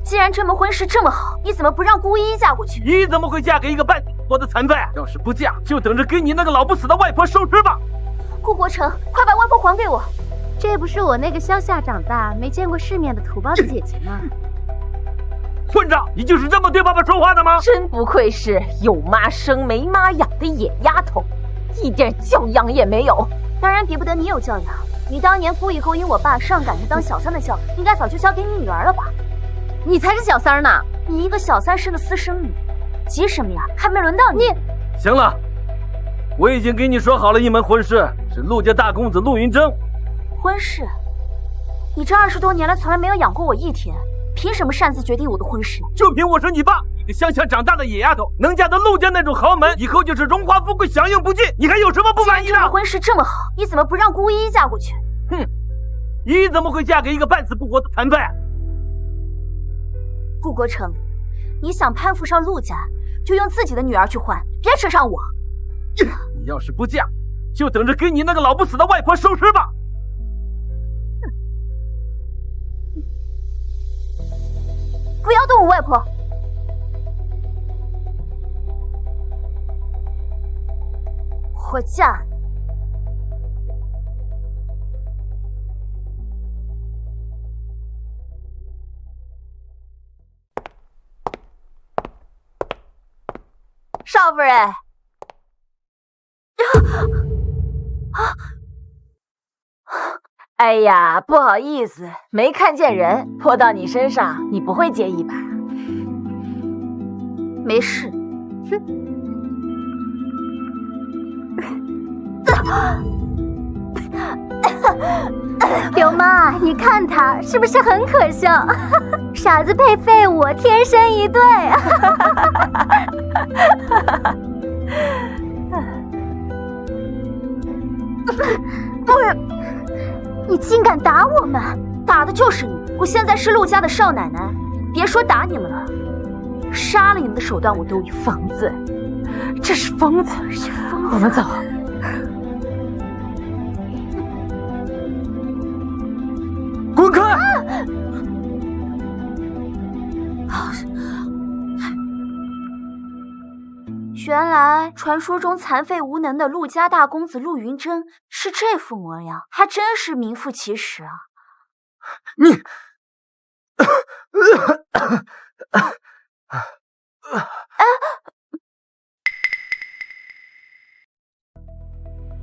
既然这门婚事这么好，你怎么不让顾依依嫁过去？依依怎么会嫁给一个半死不活的残废？要是不嫁，就等着给你那个老不死的外婆收尸吧！顾国成，快把外婆还给我！这不是我那个乡下长大、没见过世面的土包子姐姐吗？混账！你就是这么对爸爸说话的吗？真不愧是有妈生没妈养的野丫头，一点教养也没有。当然比不得你有教养。你当年故意勾引我爸上赶着当小三的孝，应该早就交给你女儿了吧？你才是小三呢！你一个小三生的私生女，急什么呀？还没轮到你。行了，我已经给你说好了一门婚事，是陆家大公子陆云征。婚事？你这20多年来从来没有养过我一天，凭什么擅自决定我的婚事？就凭我是你爸，一个乡下长大的野丫头，能嫁到陆家那种豪门，以后就是荣华富贵享用不尽，你还有什么不满意的？这个婚事这么好，你怎么不让顾依依嫁过去？哼，依依怎么会嫁给一个半死不活的残废？顾国成，你想攀附上陆家，就用自己的女儿去换，别扯上我。你要是不嫁，就等着给你那个老不死的外婆收尸吧！不要动我外婆！我嫁你！少夫人，哎呀，不好意思，没看见人，泼到你身上，你不会介意吧？没事。刘妈，你看他是不是很可笑？傻子配废物，天生一对。不是，你竟敢打我们！打的就是你！我现在是陆家的少奶奶，别说打你们了，杀了你们的手段我都有。疯子，这是疯子，我们走。滚开！原来传说中残废无能的陆家大公子陆云征是这副模样，还真是名副其实啊！你，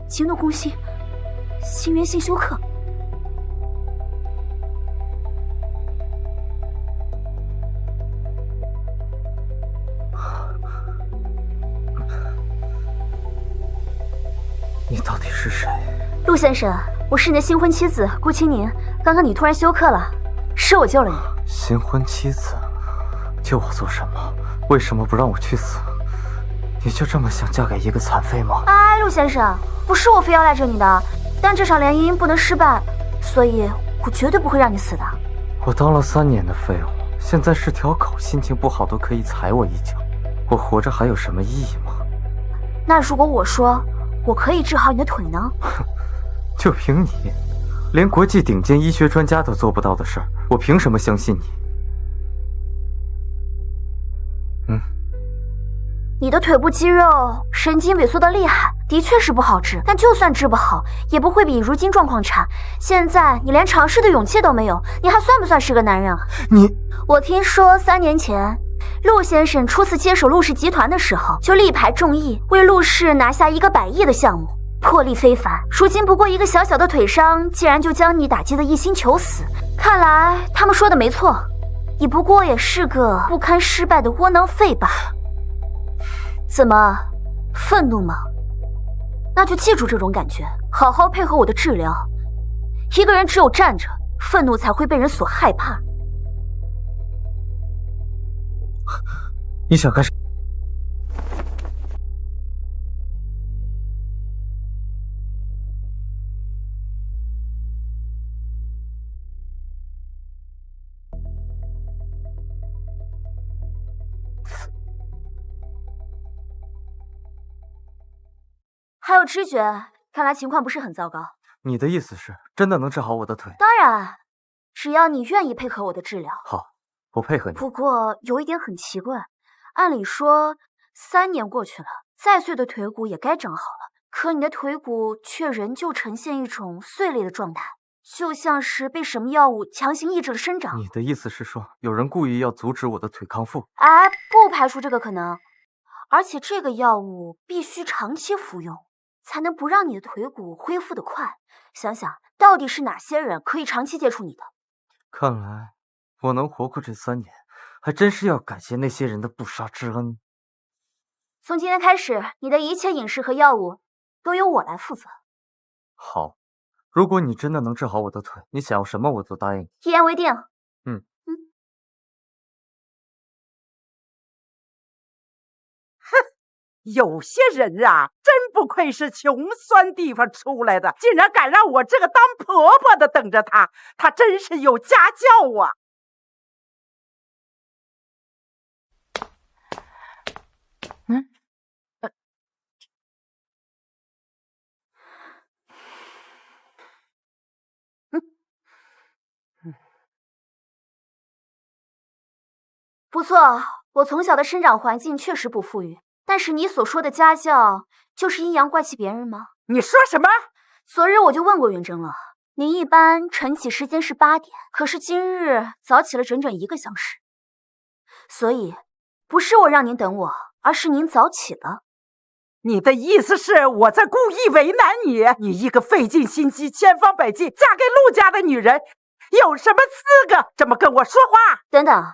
极怒攻心，心源性休克。你到底是谁？陆先生，我是你的新婚妻子顾青宁。刚刚你突然休克了，是我救了你。新婚妻子，救我做什么？为什么不让我去死？你就这么想嫁给一个残废吗？哎，陆先生，不是我非要赖着你的，但这场联姻不能失败，所以我绝对不会让你死的。我当了3年的废物，现在是条狗，心情不好都可以踩我一脚，我活着还有什么意义吗？那如果我说我可以治好你的腿呢？就凭你，连国际顶尖医学专家都做不到的事儿，我凭什么相信你？你的腿部肌肉神经萎缩的厉害，的确是不好治，但就算治不好，也不会比如今状况差。现在你连尝试的勇气都没有，你还算不算是个男人啊？我听说3年前陆先生初次接手陆氏集团的时候，就力排众议，为陆氏拿下一个100亿的项目，魄力非凡。如今不过一个小小的腿伤，竟然就将你打击得一心求死。看来他们说的没错，你不过也是个不堪失败的窝囊废罢了。怎么，愤怒吗？那就记住这种感觉，好好配合我的治疗。一个人只有站着，愤怒才会被人所害怕。你想干什么？还有知觉，看来情况不是很糟糕。你的意思是真的能治好我的腿？当然，只要你愿意配合我的治疗。好，我配合你。不过有一点很奇怪，按理说3年过去了，再碎的腿骨也该长好了，可你的腿骨却仍旧呈现一种碎裂的状态，就像是被什么药物强行抑制了生长。你的意思是说，有人故意要阻止我的腿康复？哎，不排除这个可能。而且这个药物必须长期服用，才能不让你的腿骨恢复得快。想想，到底是哪些人可以长期接触你的？看来我能活过这3年，还真是要感谢那些人的不杀之恩。从今天开始，你的一切饮食和药物都由我来负责。好，如果你真的能治好我的腿，你想要什么我都答应你。一言为定。有些人啊，真不愧是穷酸地方出来的，竟然敢让我这个当婆婆的等着他，他真是有家教啊！不错，我从小的生长环境确实不富裕，但是你所说的家教，就是阴阳怪气别人吗？你说什么？昨日我就问过云峥了，你一般晨起时间是8点，可是今日早起了整整1个小时，所以不是我让您等我，而是您早起了。你的意思是我在故意为难你？你一个费尽心机、千方百计嫁给陆家的女人，有什么资格这么跟我说话？等等，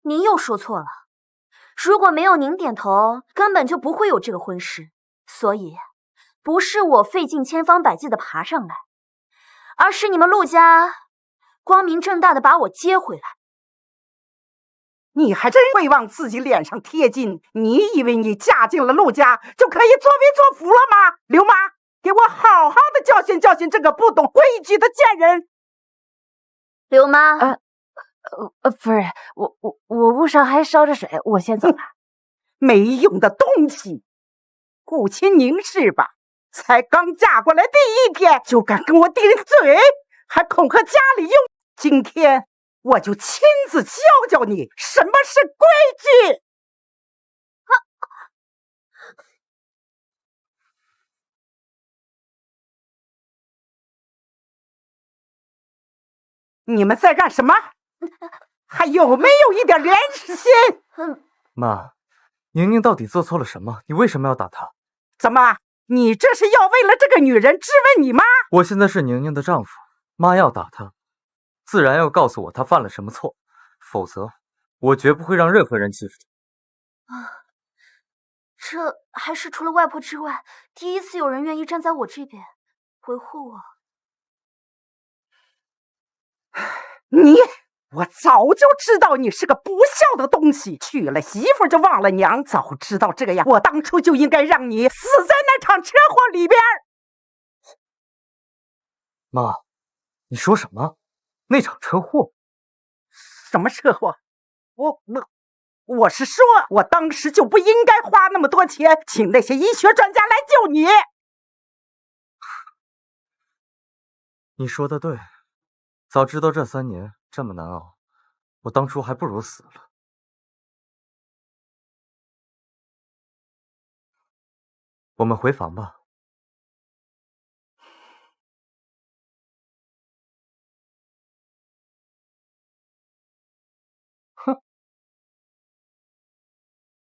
您又说错了。如果没有您点头，根本就不会有这个婚事。所以，不是我费尽千方百计的爬上来，而是你们陆家光明正大的把我接回来。你还真会往自己脸上贴金！你以为你嫁进了陆家就可以作威作福了吗？刘妈，给我好好的教训教训这个不懂规矩的贱人！刘妈，夫人，我屋上还烧着水，我先走了。没用的东西，顾清宁是吧？才刚嫁过来第1天就敢跟我顶嘴，还恐吓家里用。今天我就亲自教教你什么是规矩。你们在干什么？还有没有一点廉耻心？妈，宁宁到底做错了什么？你为什么要打她？怎么，你这是要为了这个女人质问你妈？我现在是宁宁的丈夫，妈要打她，自然要告诉我她犯了什么错，否则我绝不会让任何人欺负她。这还是除了外婆之外，第一次有人愿意站在我这边，维护我。我早就知道你是个不孝的东西，娶了媳妇就忘了娘。早知道这样，我当初就应该让你死在那场车祸里边。妈，你说什么？那场车祸？什么车祸？我是说，我当时就不应该花那么多钱请那些医学专家来救你。你说的对，早知道这3年这么难熬，我当初还不如死了。我们回房吧。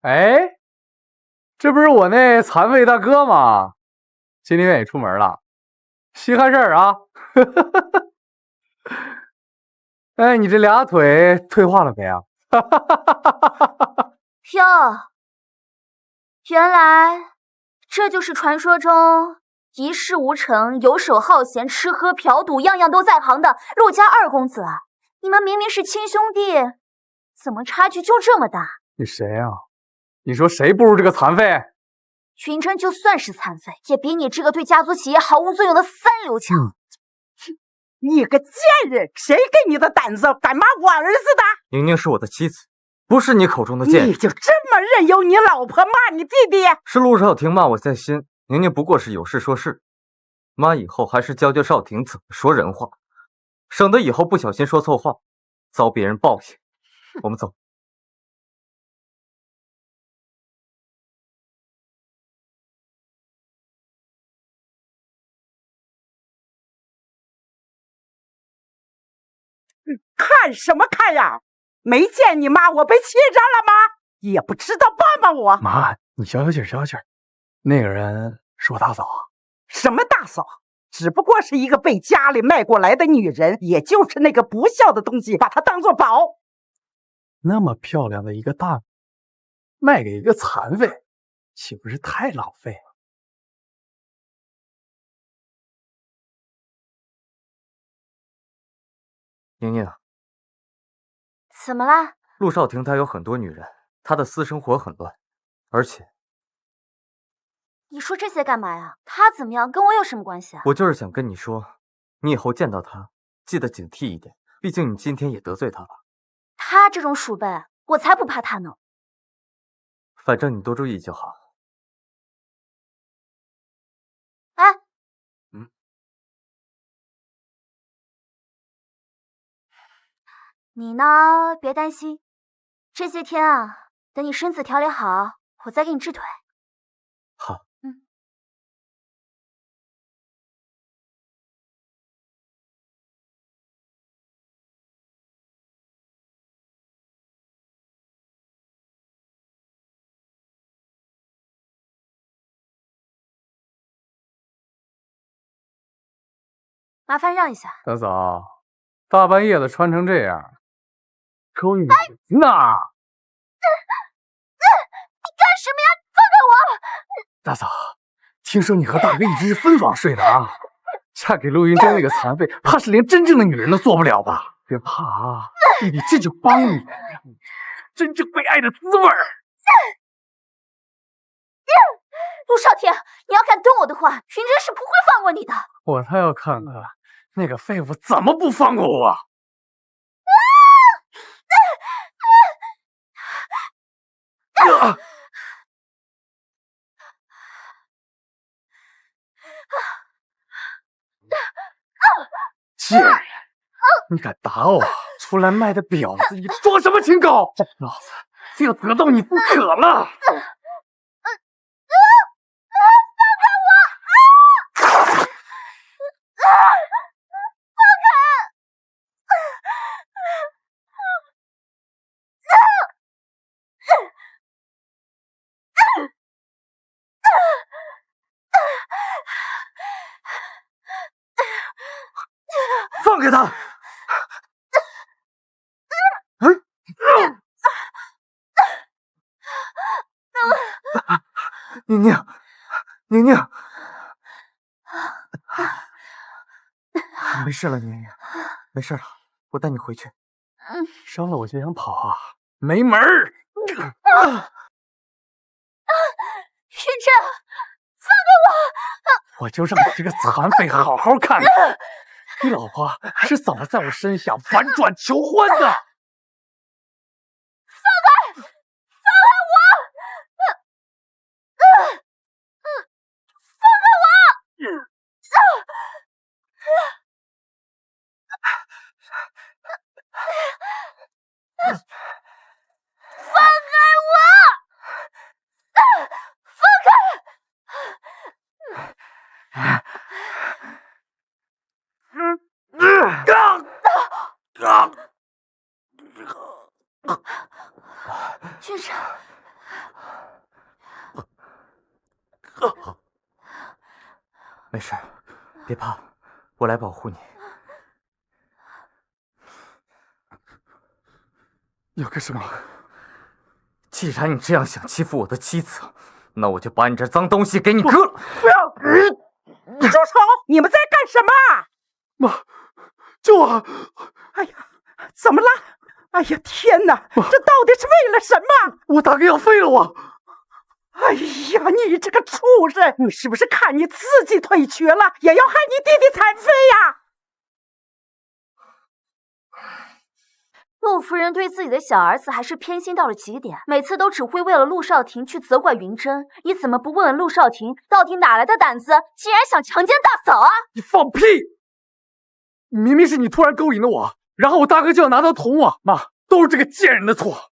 哎，这不是我那残废大哥吗？今天愿意出门了，稀罕事儿啊！哎，你这俩腿退化了没啊？哟，原来这就是传说中一事无成、游手好闲、吃喝嫖赌样样都在行的陆家2公子啊！你们明明是亲兄弟，怎么差距就这么大？你谁啊？你说谁不如这个残废？云峥就算是残废，也比你这个对家族企业毫无作用的3流强。你个贱人，谁给你的胆子敢骂我儿子的？宁宁是我的妻子，不是你口中的贱人。你就这么任由你老婆骂你弟弟？是陆少廷骂我在先，宁宁不过是有事说事。妈以后还是教教少廷怎么说人话，省得以后不小心说错话，遭别人报应。我们走。看什么看呀？没见你妈我被气着了吗？也不知道帮帮我。妈，你消消气儿，消消气儿。那个人是我大嫂啊。什么大嫂？只不过是一个被家里卖过来的女人，也就是那个不孝的东西把她当做宝。那么漂亮的一个大，卖给一个残废，岂不是太浪费了？宁宁，怎么啦？陆少廷他有很多女人，他的私生活很乱，而且你说这些干嘛呀？他怎么样跟我有什么关系啊？我就是想跟你说，你以后见到他记得警惕一点，毕竟你今天也得罪他了。他这种鼠辈，我才不怕他呢。反正你多注意就好。哎，你呢？别担心，这些天啊，等你身子调理好，我再给你治腿。好。麻烦让一下。大嫂，大半夜的穿成这样，勾引人呐！你干什么呀？放开我！大嫂，听说你和大哥一直是分房睡的啊？嫁给陆云珍那个残废，怕是连真正的女人都做不了吧？别怕啊，弟弟这就帮你，让你真正被爱的滋味儿。陆少天，你要敢动我的话，云珍是不会放过你的。我倒要看看那个废物怎么不放过我！贱人，你敢打我？出来卖的婊子，你装什么清高？老子非要得到你不可了！放开他！宁宁，宁宁，没事了，宁宁，没事了，我带你回去。伤了我就想跑啊，没门儿！云珍，放开我就让你这个残废好好看看，你老婆是怎么在我身下婉转求欢的。君臣，没事，别怕，我来保护你。要干什么？既然你这样想欺负我的妻子，那我就把你这脏东西给你割了！不要！住手！你们在干什么？妈，救我！哎呀，怎么了？哎呀，天哪！这到底是为了什么？我大哥要废了我！哎呀，你这个畜生！你是不是看你自己腿瘸了，也要害你弟弟残废呀？陆夫人对自己的小儿子还是偏心到了极点，每次都只会为了陆少廷去责怪云珍。你怎么不问问陆少廷到底哪来的胆子，竟然想强奸大嫂啊？你放屁！明明是你突然勾引的我，然后我大哥就要拿刀捅我。妈，都是这个贱人的错。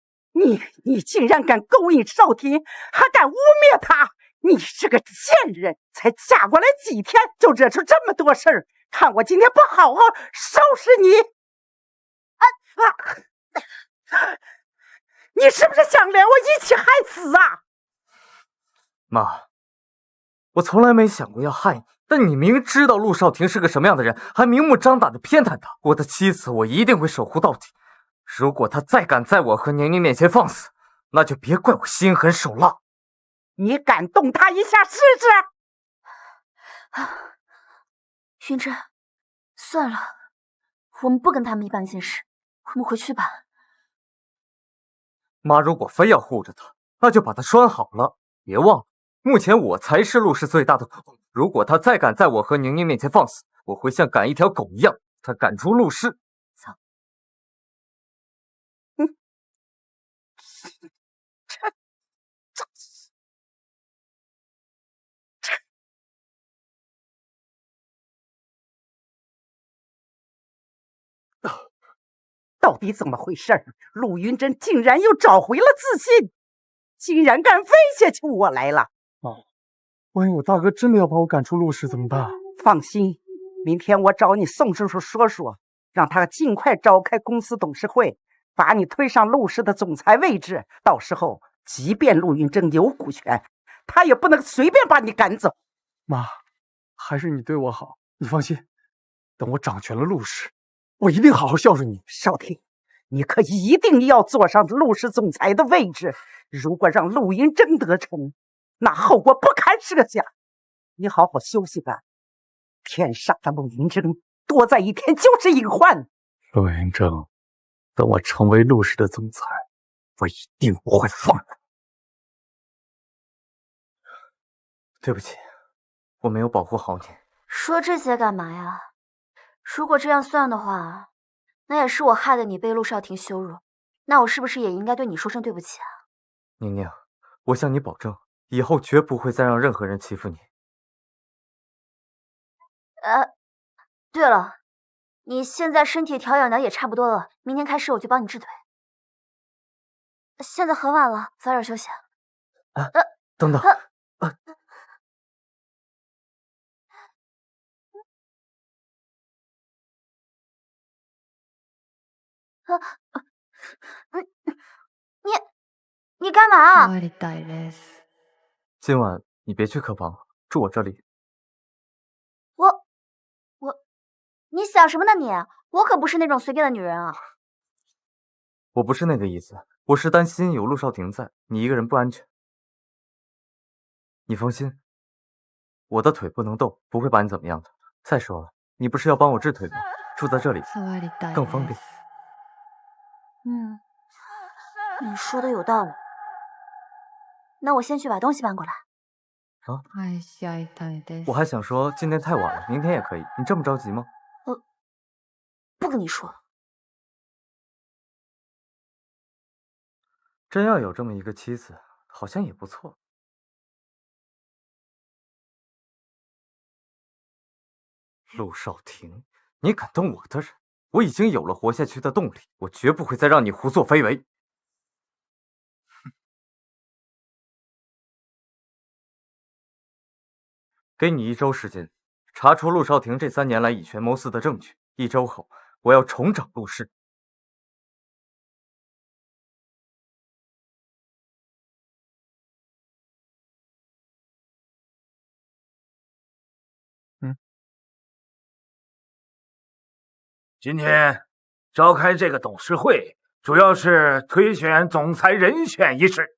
你竟然敢勾引少廷，还敢污蔑他！你是个贱人，才嫁过来几天就惹出这么多事儿，看我今天不好好收拾你！你是不是想连我一起害死啊？妈，我从来没想过要害你，但你明知道陆少廷是个什么样的人，还明目张胆的偏袒他，我的妻子我一定会守护到底。如果他再敢在我和宁宁面前放肆，那就别怪我心狠手辣。你敢动他一下试试？云珍，算了，我们不跟他们一般见识，我们回去吧。妈，如果非要护着他，那就把他拴好了。别忘了，目前我才是陆氏最大的股东。如果他再敢在我和宁宁面前放肆，我会像赶一条狗一样把他赶出陆氏。走。到底怎么回事？陆云珍竟然又找回了自信，竟然敢威胁起我来了！万一我大哥真的要把我赶出陆氏怎么办？放心，明天我找你宋叔叔说说，让他尽快召开公司董事会，把你推上陆氏的总裁位置。到时候，即便陆云珍有股权，他也不能随便把你赶走。妈，还是你对我好。你放心，等我掌权了陆氏，我一定好好孝顺你。少廷，你可一定要坐上陆氏总裁的位置。如果让陆云珍得逞，那后果不堪设想。你好好休息吧。天杀的陆云珍，多在一天就是隐患。陆云珍，等我成为陆氏的总裁，我一定不会放过。对不起，我没有保护好你。说这些干嘛呀？如果这样算的话，那也是我害得你被陆少廷羞辱，那我是不是也应该对你说声对不起啊？宁宁，我向你保证，以后绝不会再让任何人欺负你。对了，你现在身体调养的也差不多了，明天开始我就帮你治腿。现在很晚了，早点休息。等等。你干嘛？今晚你别去客房，住我这里。你想什么呢你？我可不是那种随便的女人啊！我不是那个意思，我是担心有陆少廷在，你一个人不安全。你放心，我的腿不能动，不会把你怎么样的。再说了，你不是要帮我治腿吗？住在这里更方便。你说的有道理。那我先去把东西搬过来。我还想说今天太晚了，明天也可以。你这么着急吗？不跟你说了。真要有这么一个妻子，好像也不错。陆少廷，你敢动我的人，我已经有了活下去的动力，我绝不会再让你胡作非为。给你1周时间，查出陆少廷这3年来以权谋私的证据。1周后，我要重整陆氏。今天召开这个董事会，主要是推选总裁人选一事。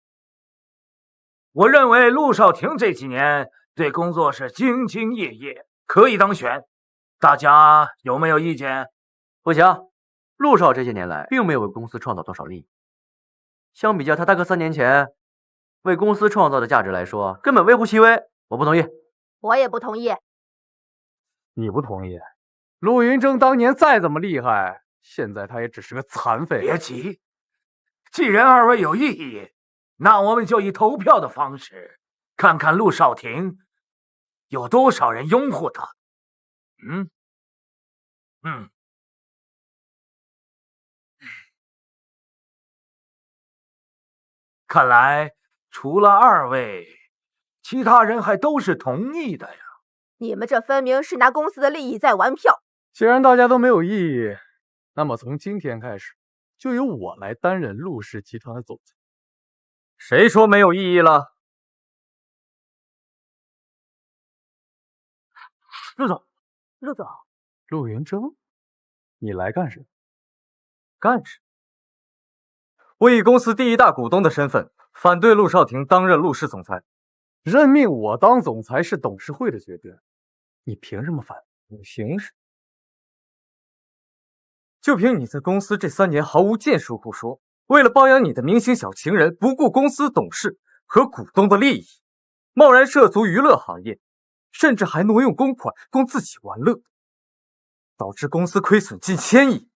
我认为陆少廷这几年对工作是兢兢业业，可以当选。大家有没有意见？不行，陆少这些年来并没有为公司创造多少利益，相比较他大哥3年前为公司创造的价值来说，根本微乎其微。我不同意。我也不同意。你不同意？陆云峥当年再怎么厉害，现在他也只是个残废。别急，既然2位有异议，那我们就以投票的方式，看看陆少廷有多少人拥护他。看来除了二位，其他人还都是同意的呀。你们这分明是拿公司的利益在玩票。既然大家都没有异议，那么从今天开始，就由我来担任陆氏集团的总裁。谁说没有异议了？陆总，陆云峥，你来干什么？干什么？我以公司第一大股东的身份，反对陆少廷担任陆氏总裁。任命我当总裁是董事会的决定，你凭什么反？你凭什么？就凭你在公司这3年毫无建树可说，为了包养你的明星小情人，不顾公司董事和股东的利益，贸然涉足娱乐行业，甚至还挪用公款供自己玩乐，导致公司亏损近1000亿。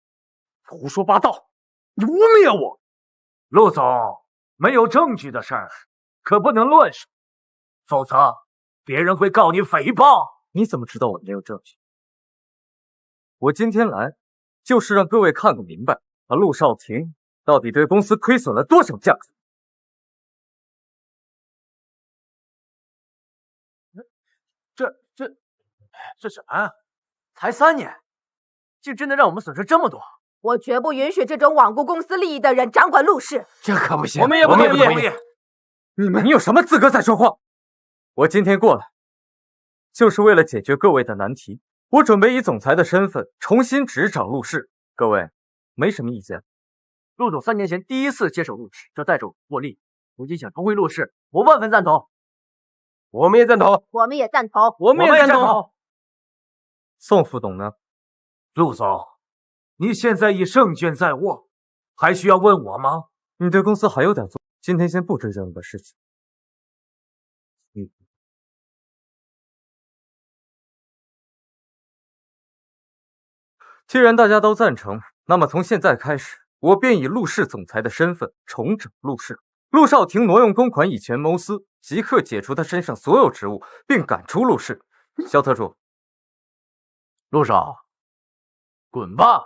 胡说八道！你污蔑我！陆总，没有证据的事儿可不能乱说，否则别人会告你诽谤。你怎么知道我没有证据？我今天来就是让各位看个明白，陆少廷到底对公司亏损了多少价值。这什么啊？才3年，竟真的让我们损失这么多？我绝不允许这种罔顾公司利益的人掌管陆氏。这可不行，我们也不同意。你有什么资格再说话？我今天过来，就是为了解决各位的难题。我准备以总裁的身份重新执掌陆氏，各位没什么意见？陆总3年前第一次接手陆氏，就带着我获利，如今想重回陆氏，我万分赞同。我们也赞同，我们也赞同，我们也赞同。宋副董呢？陆总，你现在已胜券在握，还需要问我吗？你对公司还有点做，今天先不追究你的事情。既然大家都赞成，那么从现在开始，我便以陆氏总裁的身份重整陆氏。陆少廷挪用公款以权谋私，即刻解除他身上所有职务，并赶出陆氏。萧特助，陆少，滚吧！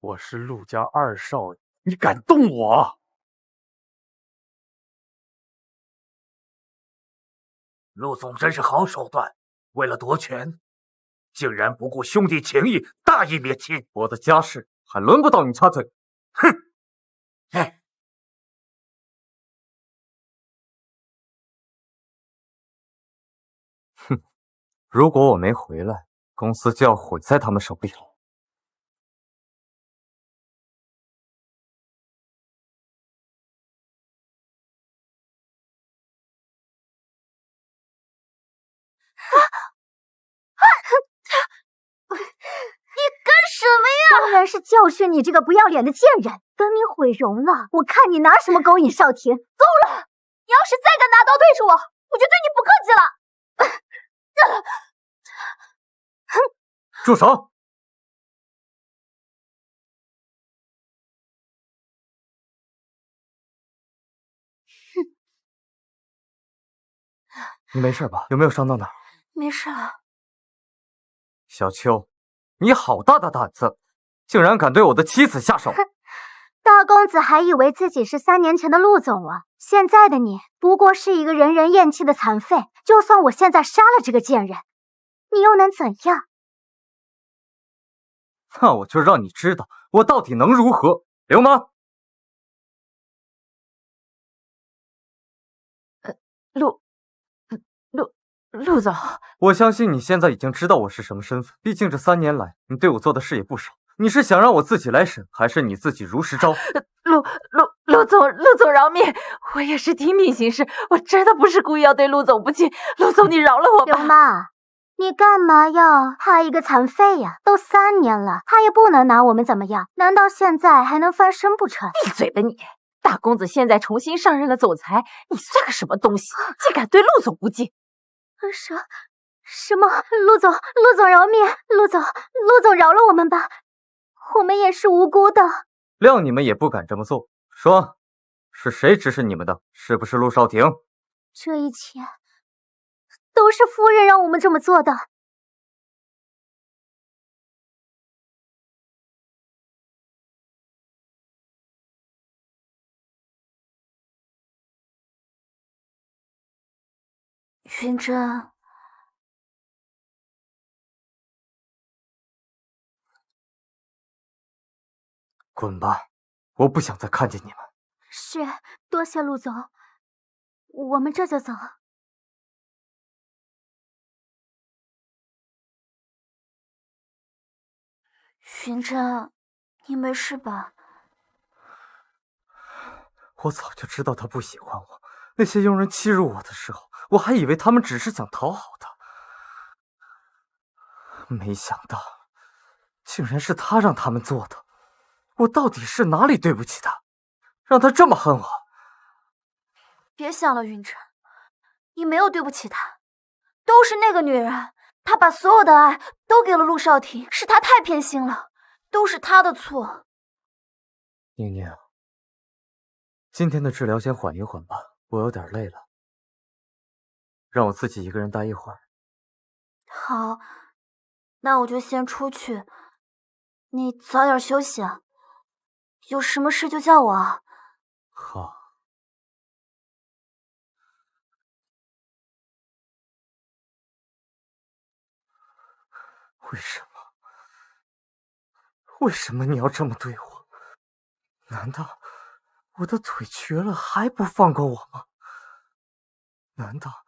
我是陆家2少爷，你敢动我？陆总真是好手段，为了夺权，竟然不顾兄弟情谊，大义灭亲。我的家事还轮不到你插嘴。哼！哎，哼！如果我没回来，公司就要毁在他们手里了。当然是教训你这个不要脸的贱人，等你毁容了，我看你拿什么勾引少廷。够了！你要是再敢拿刀对着我，我就对你不客气了。住手！你没事吧？有没有伤到哪儿？没事了。小秋，你好大的胆子，竟然敢对我的妻子下手！大公子还以为自己是3年前的陆总啊，现在的你不过是一个人人厌弃的残废。就算我现在杀了这个贱人，你又能怎样？那我就让你知道我到底能如何！流氓！陆总，我相信你现在已经知道我是什么身份，毕竟这3年来你对我做的事也不少。你是想让我自己来审，还是你自己如实招？陆总饶命！我也是听命行事，我真的不是故意要对陆总不敬。陆总，你饶了我吧！刘妈，你干嘛要怕一个残废呀？都3年了，他也不能拿我们怎么样。难道现在还能翻身不成？闭嘴吧你！大公子现在重新上任了总裁，你算个什么东西？竟敢对陆总不敬！什么？陆总饶命！陆总饶了我们吧，我们也是无辜的。谅你们也不敢这么做。说，是谁指使你们的？是不是陆少廷？这一切都是夫人让我们这么做的。云珍，滚吧，我不想再看见你们。是，多谢陆总，我们这就走。云珍，你没事吧？我早就知道他不喜欢我，那些佣人欺辱我的时候，我还以为他们只是想讨好他，没想到竟然是他让他们做的。我到底是哪里对不起他，让他这么恨我？别想了，云晨，你没有对不起他，都是那个女人，她把所有的爱都给了陆少廷，是她太偏心了，都是她的错。宁宁，今天的治疗先缓一缓吧，我有点累了，让我自己一个人待一会儿。好，那我就先出去，你早点休息啊，有什么事就叫我啊。好。为什么你要这么对我？难道我的腿瘸了还不放过我吗？难道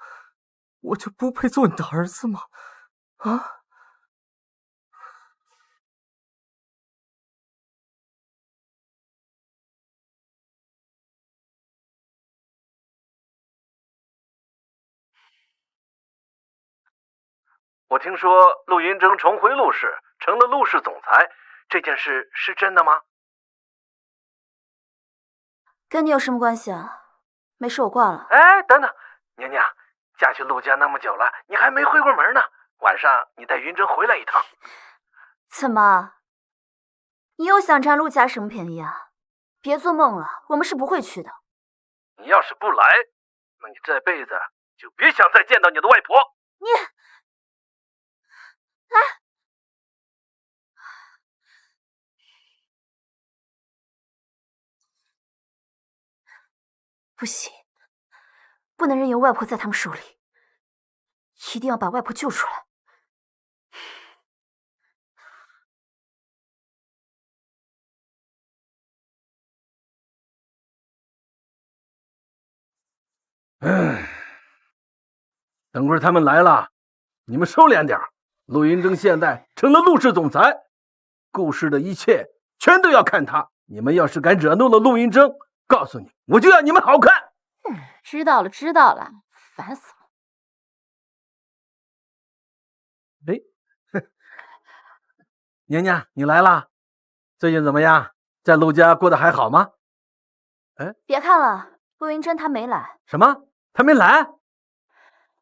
我就不配做你的儿子吗？啊？我听说陆云峥重回陆氏，成了陆氏总裁，这件事是真的吗？跟你有什么关系啊？没事，我挂了。哎，等等，娘娘，嫁去陆家那么久了，你还没回过门呢。晚上你带云峥回来一趟。怎么？你又想占陆家什么便宜啊？别做梦了，我们是不会去的。你要是不来，那你这辈子就别想再见到你的外婆。你，来。不行，不能任由外婆在他们手里，一定要把外婆救出来。等会儿他们来了，你们收敛点。陆云峥现在成了陆氏总裁，顾氏的一切全都要看他。你们要是敢惹怒了陆云峥，告诉你，我就要你们好看。知道了，知道了，烦死了。哎，娘娘，你来啦？最近怎么样？在陆家过得还好吗？哎，别看了，陆云峥他没来。什么？他没来？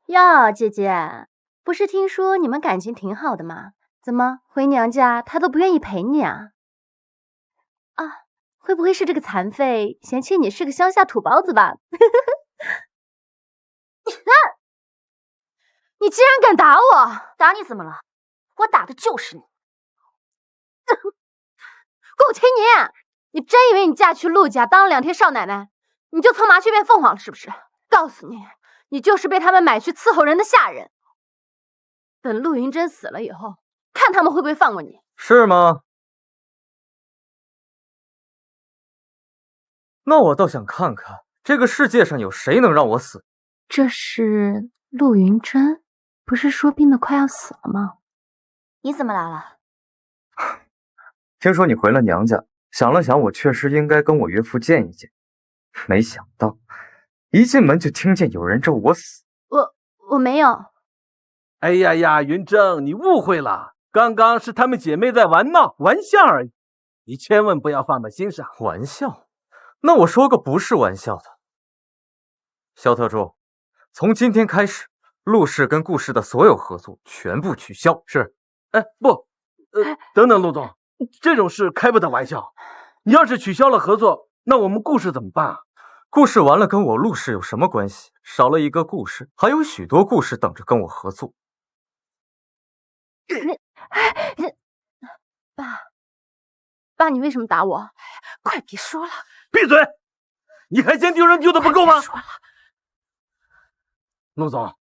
哟，姐姐，不是听说你们感情挺好的吗？怎么回娘家他都不愿意陪你啊？啊，会不会是这个残废嫌弃你是个乡下土包子吧？你竟然敢打我！打你怎么了？我打的就是你。顾青宁，你真以为你嫁去陆家当了2天少奶奶，你就从麻雀变凤凰了是不是？告诉你，你就是被他们买去伺候人的下人。等陆云峥死了以后，看他们会不会放过你。是吗？那我倒想看看，这个世界上有谁能让我死。这是陆云峥，不是说病得快要死了吗？你怎么来了？听说你回了娘家，想了想，我确实应该跟我岳父见一见。没想到，一进门就听见有人咒我死。我没有。哎呀呀，云峥，你误会了，刚刚是她们姐妹在玩闹玩笑而已，你千万不要放在心上。玩笑？那我说个不是玩笑的。萧特助，从今天开始，陆氏跟顾氏的所有合作全部取消。是。哎，不，等等，陆总，这种事开不得玩笑。你要是取消了合作，那我们顾氏怎么办啊？顾氏完了跟我陆氏有什么关系？少了一个顾氏，还有许多顾氏等着跟我合作。爸，你为什么打我？快别说了！闭嘴！你还嫌丢人丢的不够吗？说了，陆总，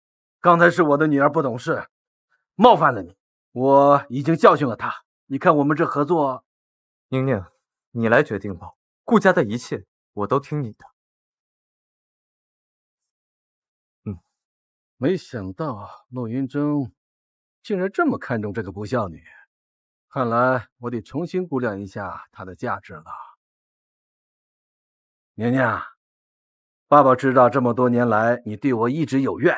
刚才是我的女儿不懂事，冒犯了你，我已经教训了她。你看我们这合作，宁宁，你来决定吧。顾家的一切我都听你的。没想到陆云峥竟然这么看重这个不孝女，看来我得重新估量一下她的价值了。宁宁，爸爸知道这么多年来你对我一直有怨，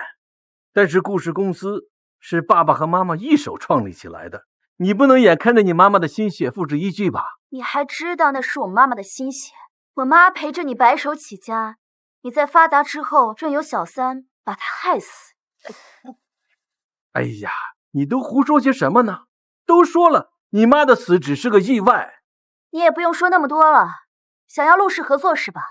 但是顾氏公司是爸爸和妈妈一手创立起来的，你不能眼看着你妈妈的心血付之一炬吧？你还知道那是我妈妈的心血？我妈陪着你白手起家，你在发达之后任由小三把她害死。哎呀，你都胡说些什么呢？都说了，你妈的死只是个意外。你也不用说那么多了，想要陆氏合作是吧？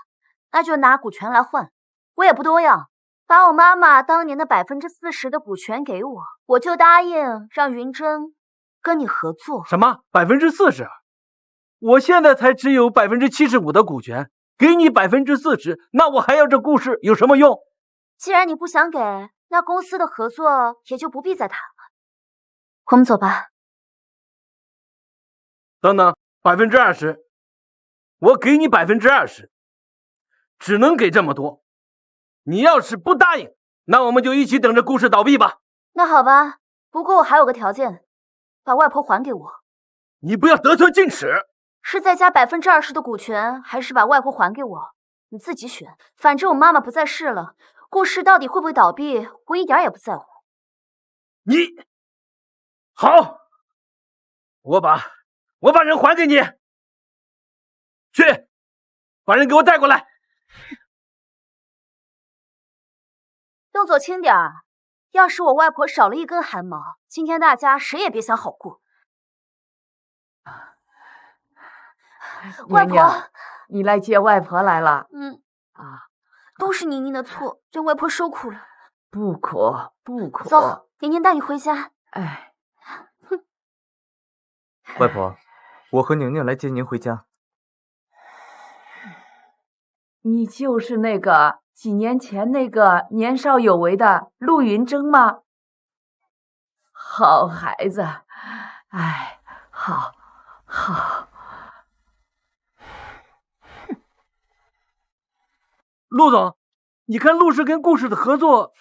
那就拿股权来换，我也不多要，把我妈妈当年的40%的股权给我，我就答应让云峥跟你合作。什么40%？我现在才只有75%的股权，给你40%，那我还要这故事有什么用？既然你不想给，那公司的合作也就不必再谈了。我们走吧。等等，20%，我给你20%，只能给这么多。你要是不答应，那我们就一起等着故事倒闭吧。那好吧，不过我还有个条件，把外婆还给我。你不要得寸进尺。是再加20%的股权，还是把外婆还给我？你自己选。反正我妈妈不在世了，顾氏到底会不会倒闭，我一点也不在乎。你好，我把人还给你。去，把人给我带过来。动作轻点儿，要是我外婆少了一根汗毛，今天大家谁也别想好过。外婆，你来接外婆来了。都是宁宁的错，让外婆受苦了。不苦不苦。走，宁宁带你回家。哎，外婆，我和宁宁来接您回家。你就是那个几年前那个年少有为的陆云峥吗？好孩子，哎，好。陆总，你看陆氏跟顾氏的合作，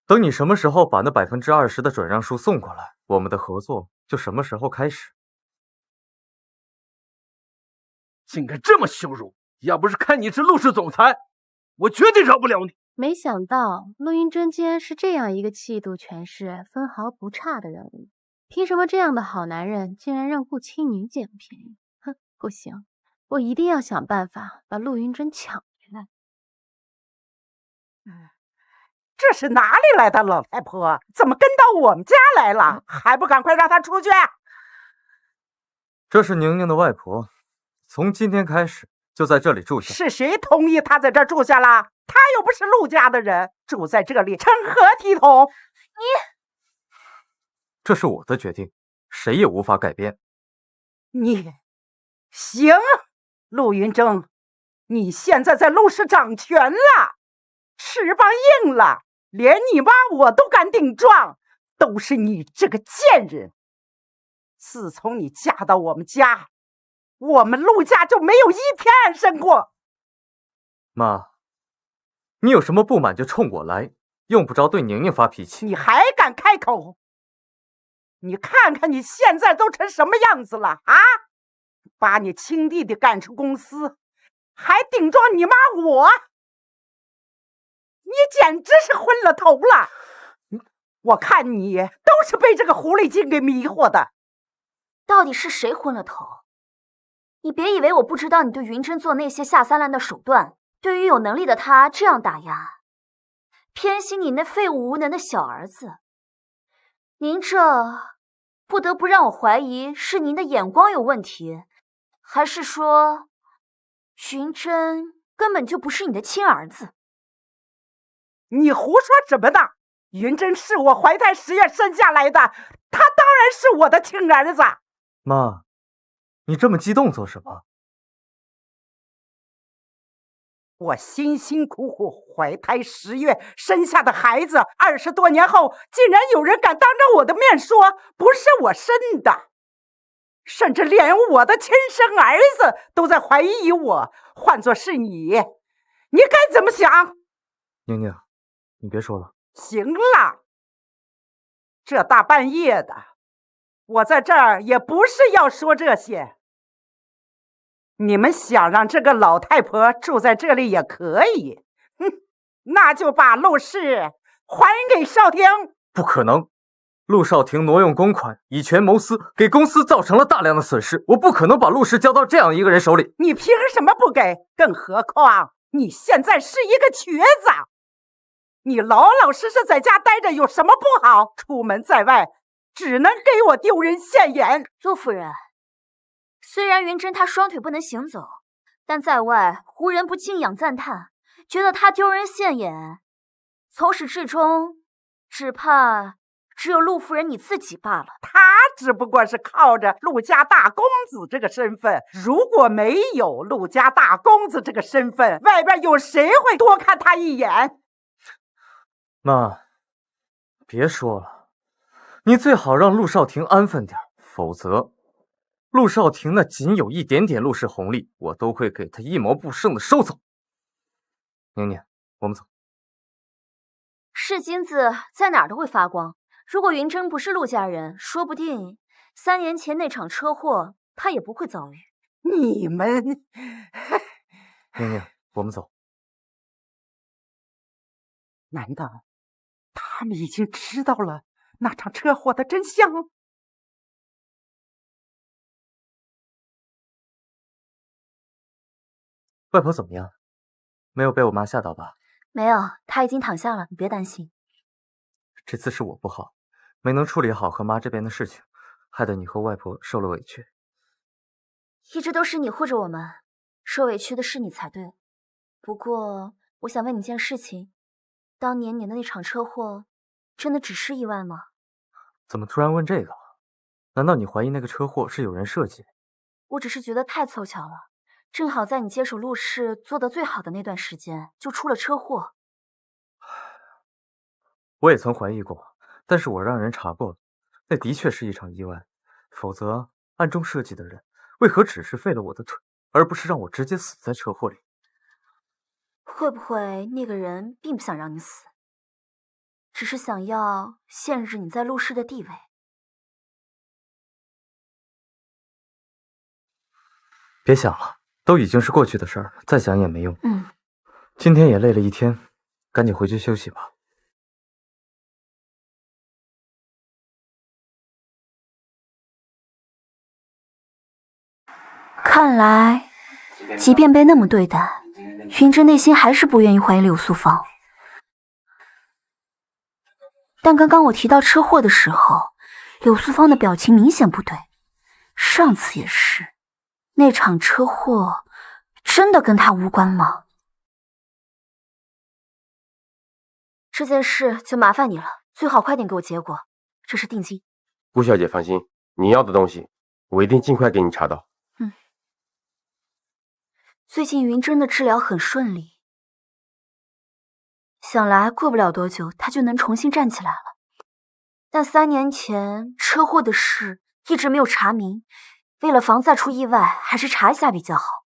等你什么时候把那20%的转让书送过来，我们的合作就什么时候开始。竟敢这么羞辱！要不是看你是陆氏总裁，我绝对饶不了你。没想到陆云峥竟然是这样一个气度权势分毫不差的人物，凭什么这样的好男人竟然让顾青宁捡便宜？哼，不行，我一定要想办法把陆云峥抢回来。这是哪里来的老太婆？怎么跟到我们家来了？还不赶快让她出去！这是宁宁的外婆，从今天开始就在这里住下。是谁同意她在这住下了？她又不是陆家的人，住在这里成何体统？这是我的决定，谁也无法改变。你行，陆云峥，你现在在陆氏掌权了，翅膀硬了，连你妈我都敢顶撞，都是你这个贱人！自从你嫁到我们家，我们陆家就没有一天安生过。妈，你有什么不满就冲我来，用不着对宁宁发脾气。你还敢开口？你看看你现在都成什么样子了啊！把你亲弟弟赶出公司，还顶撞你妈我，你简直是昏了头了！我看你都是被这个狐狸精给迷惑的。到底是谁昏了头？你别以为我不知道你对云峥做那些下三滥的手段，对于有能力的他这样打压，偏心你那废物无能的小儿子。您这不得不让我怀疑是您的眼光有问题，还是说云峥根本就不是你的亲儿子？你胡说什么呢？云峥是我怀胎10月生下来的，他当然是我的亲儿子。妈，你这么激动做什么？我辛辛苦苦怀胎10月生下的孩子，20多年后，竟然有人敢当着我的面说不是我生的，甚至连我的亲生儿子都在怀疑我。换作是你，你该怎么想？宁宁，你别说了。行了，这大半夜的，我在这儿也不是要说这些。你们想让这个老太婆住在这里也可以，那就把陆氏还给少廷。不可能，陆少廷挪用公款，以权谋私，给公司造成了大量的损失，我不可能把陆氏交到这样一个人手里。你凭什么不给？更何况你现在是一个瘸子，你老老实实在家待着有什么不好？出门在外只能给我丢人现眼。陆夫人，虽然云珍她双腿不能行走，但在外无人不敬仰赞叹，觉得她丢人现眼。从始至终，只怕只有陆夫人你自己罢了。他只不过是靠着陆家大公子这个身份，如果没有陆家大公子这个身份，外边有谁会多看他一眼？妈，别说了，你最好让陆少廷安分点，否则陆少廷那仅有一点点陆氏红利，我都会给他一毛不剩的收走。宁宁，我们走。是金子在哪儿都会发光。如果云珍不是陆家人，说不定3年前那场车祸她也不会遭遇。你们，宁宁，我们走。难道他们已经知道了那场车祸的真相？外婆怎么样？没有被我妈吓到吧？没有，她已经躺下了，你别担心。这次是我不好，没能处理好和妈这边的事情，害得你和外婆受了委屈。一直都是你护着我们，受委屈的是你才对。不过，我想问你件事情，当年你的那场车祸，真的只是意外吗？怎么突然问这个？难道你怀疑那个车祸是有人设计？我只是觉得太凑巧了，正好在你接手陆氏做得最好的那段时间，就出了车祸。我也曾怀疑过，但是我让人查过了，那的确是一场意外，否则暗中设计的人为何只是废了我的腿，而不是让我直接死在车祸里？会不会那个人并不想让你死，只是想要限制你在陆氏的地位？别想了，都已经是过去的事儿，再想也没用。今天也累了一天，赶紧回去休息吧。看来，即便被那么对待，云珍内心还是不愿意怀疑柳素芳。但刚刚我提到车祸的时候，柳素芳的表情明显不对。上次也是，那场车祸真的跟她无关吗？这件事就麻烦你了，最好快点给我结果，这是定金。顾小姐放心，你要的东西我一定尽快给你查到。最近云珍的治疗很顺利，想来过不了多久她就能重新站起来了。但3年前车祸的事一直没有查明，为了防再出意外，还是查一下比较好。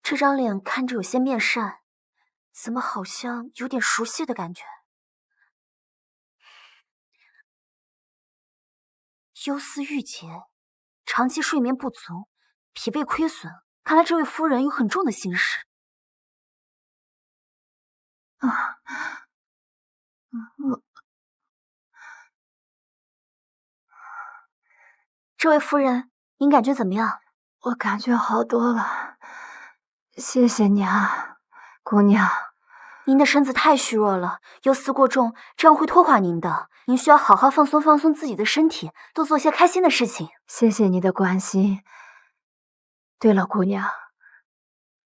这张脸看着有些面善，怎么好像有点熟悉的感觉？忧思郁结，长期睡眠不足，脾胃亏损，看来这位夫人有很重的心事。这位夫人，您感觉怎么样？我感觉好多了，谢谢你啊，姑娘。您的身子太虚弱了，忧思过重，这样会拖垮您的。您需要好好放松放松自己的身体，多做些开心的事情。谢谢你的关心。对了，姑娘，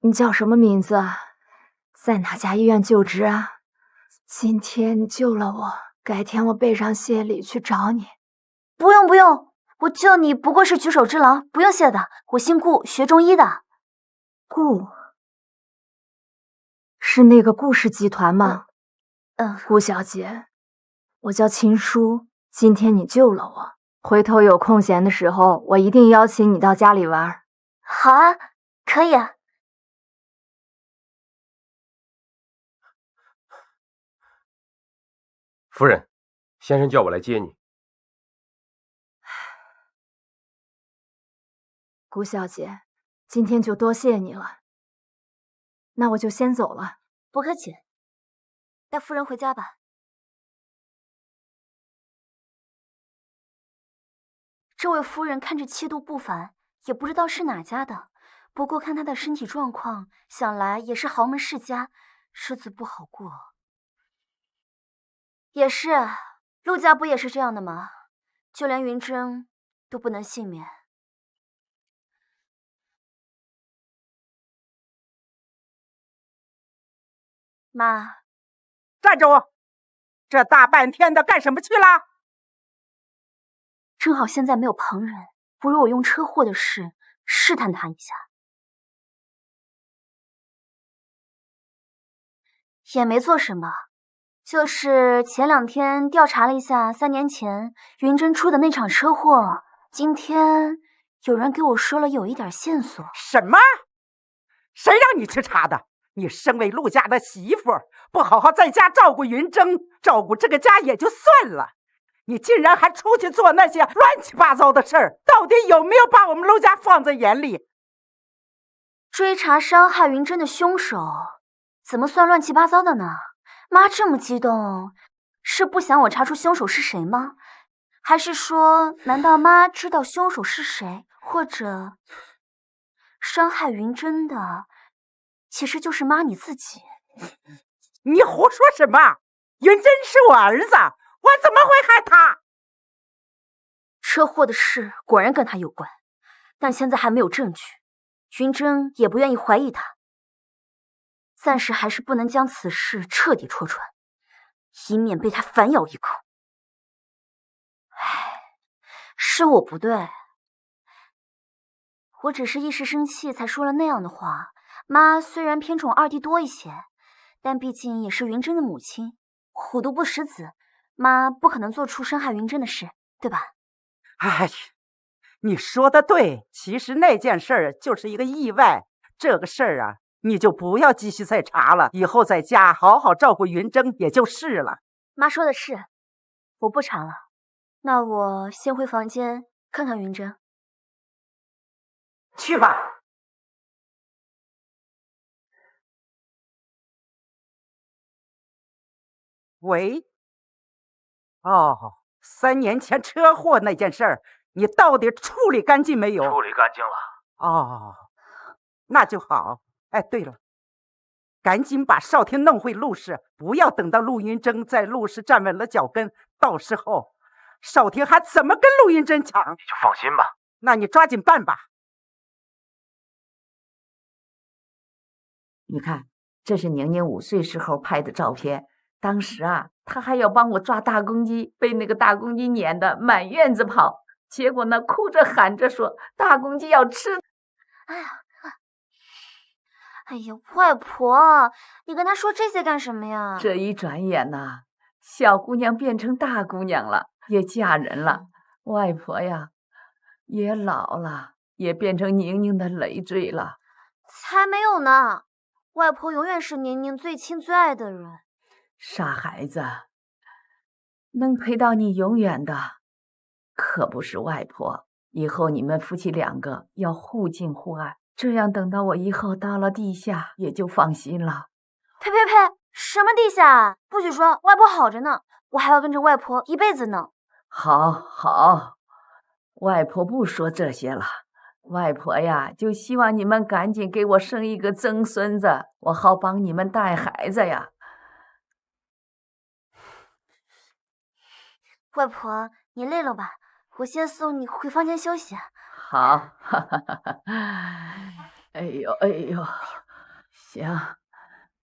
你叫什么名字啊？在哪家医院就职啊？今天你救了我，改天我背上谢礼去找你。不用不用，我救你不过是举手之劳，不用谢的。我姓顾，学中医的。顾，是那个顾氏集团吗？顾小姐，我叫秦舒，今天你救了我，回头有空闲的时候，我一定邀请你到家里玩。好啊，可以啊。夫人，先生叫我来接你。顾小姐，今天就多谢你了。那我就先走了。不客气，带夫人回家吧。这位夫人看着气度不凡，也不知道是哪家的。不过看她的身体状况，想来也是豪门世家，日子不好过。也是，陆家不也是这样的吗？就连云峥都不能幸免。妈，站住！这大半天的干什么去了？正好现在没有旁人，不如我用车祸的事试探他一下。也没做什么，就是前2天调查了一下3年前云峥出的那场车祸，今天有人给我说了有一点线索。什么？谁让你去查的？你身为陆家的媳妇，不好好在家照顾云峥，照顾这个家也就算了，你竟然还出去做那些乱七八糟的事儿，到底有没有把我们陆家放在眼里？追查伤害云峥的凶手，怎么算乱七八糟的呢？妈这么激动，是不想我查出凶手是谁吗？还是说，难道妈知道凶手是谁，或者伤害云峥的其实就是妈你自己？你胡说什么？云峥是我儿子，我怎么会害他？车祸的事果然跟他有关，但现在还没有证据，云峥也不愿意怀疑他。暂时还是不能将此事彻底戳穿，以免被他反咬一口。唉，是我不对，我只是一时生气才说了那样的话。妈虽然偏宠2弟多一些，但毕竟也是云峥的母亲，虎毒不食子，妈不可能做出伤害云峥的事，对吧？哎，你说的对，其实那件事儿就是一个意外，这个事儿啊，你就不要继续再查了，以后在家好好照顾云峥也就是了。妈说的是，我不查了，那我先回房间看看云峥。去吧。喂，哦，3年前车祸那件事儿，你到底处理干净没有？处理干净了。哦，那就好。哎，对了，赶紧把少天弄回陆氏，不要等到陆云峥在陆氏站稳了脚跟，到时候少天还怎么跟陆云峥抢？你就放心吧。那你抓紧办吧。你看，这是宁宁5岁时候拍的照片。当时啊，他还要帮我抓大公鸡，被那个大公鸡撵得满院子跑，结果呢，哭着喊着说大公鸡要吃。哎呀，外婆，你跟他说这些干什么呀？这一转眼呐，小姑娘变成大姑娘了，也嫁人了。外婆呀，也老了，也变成宁宁的累赘了。才没有呢，外婆永远是宁宁最亲最爱的人。傻孩子，能陪到你永远的可不是外婆，以后你们夫妻2个要互敬互爱，这样等到我以后到了地下也就放心了。呸！什么地下？不许说，外婆好着呢，我还要跟着外婆一辈子呢。好，外婆不说这些了，外婆呀就希望你们赶紧给我生一个曾孙子，我好帮你们带孩子呀。外婆，你累了吧？我先送你回房间休息。好，哎呦，行，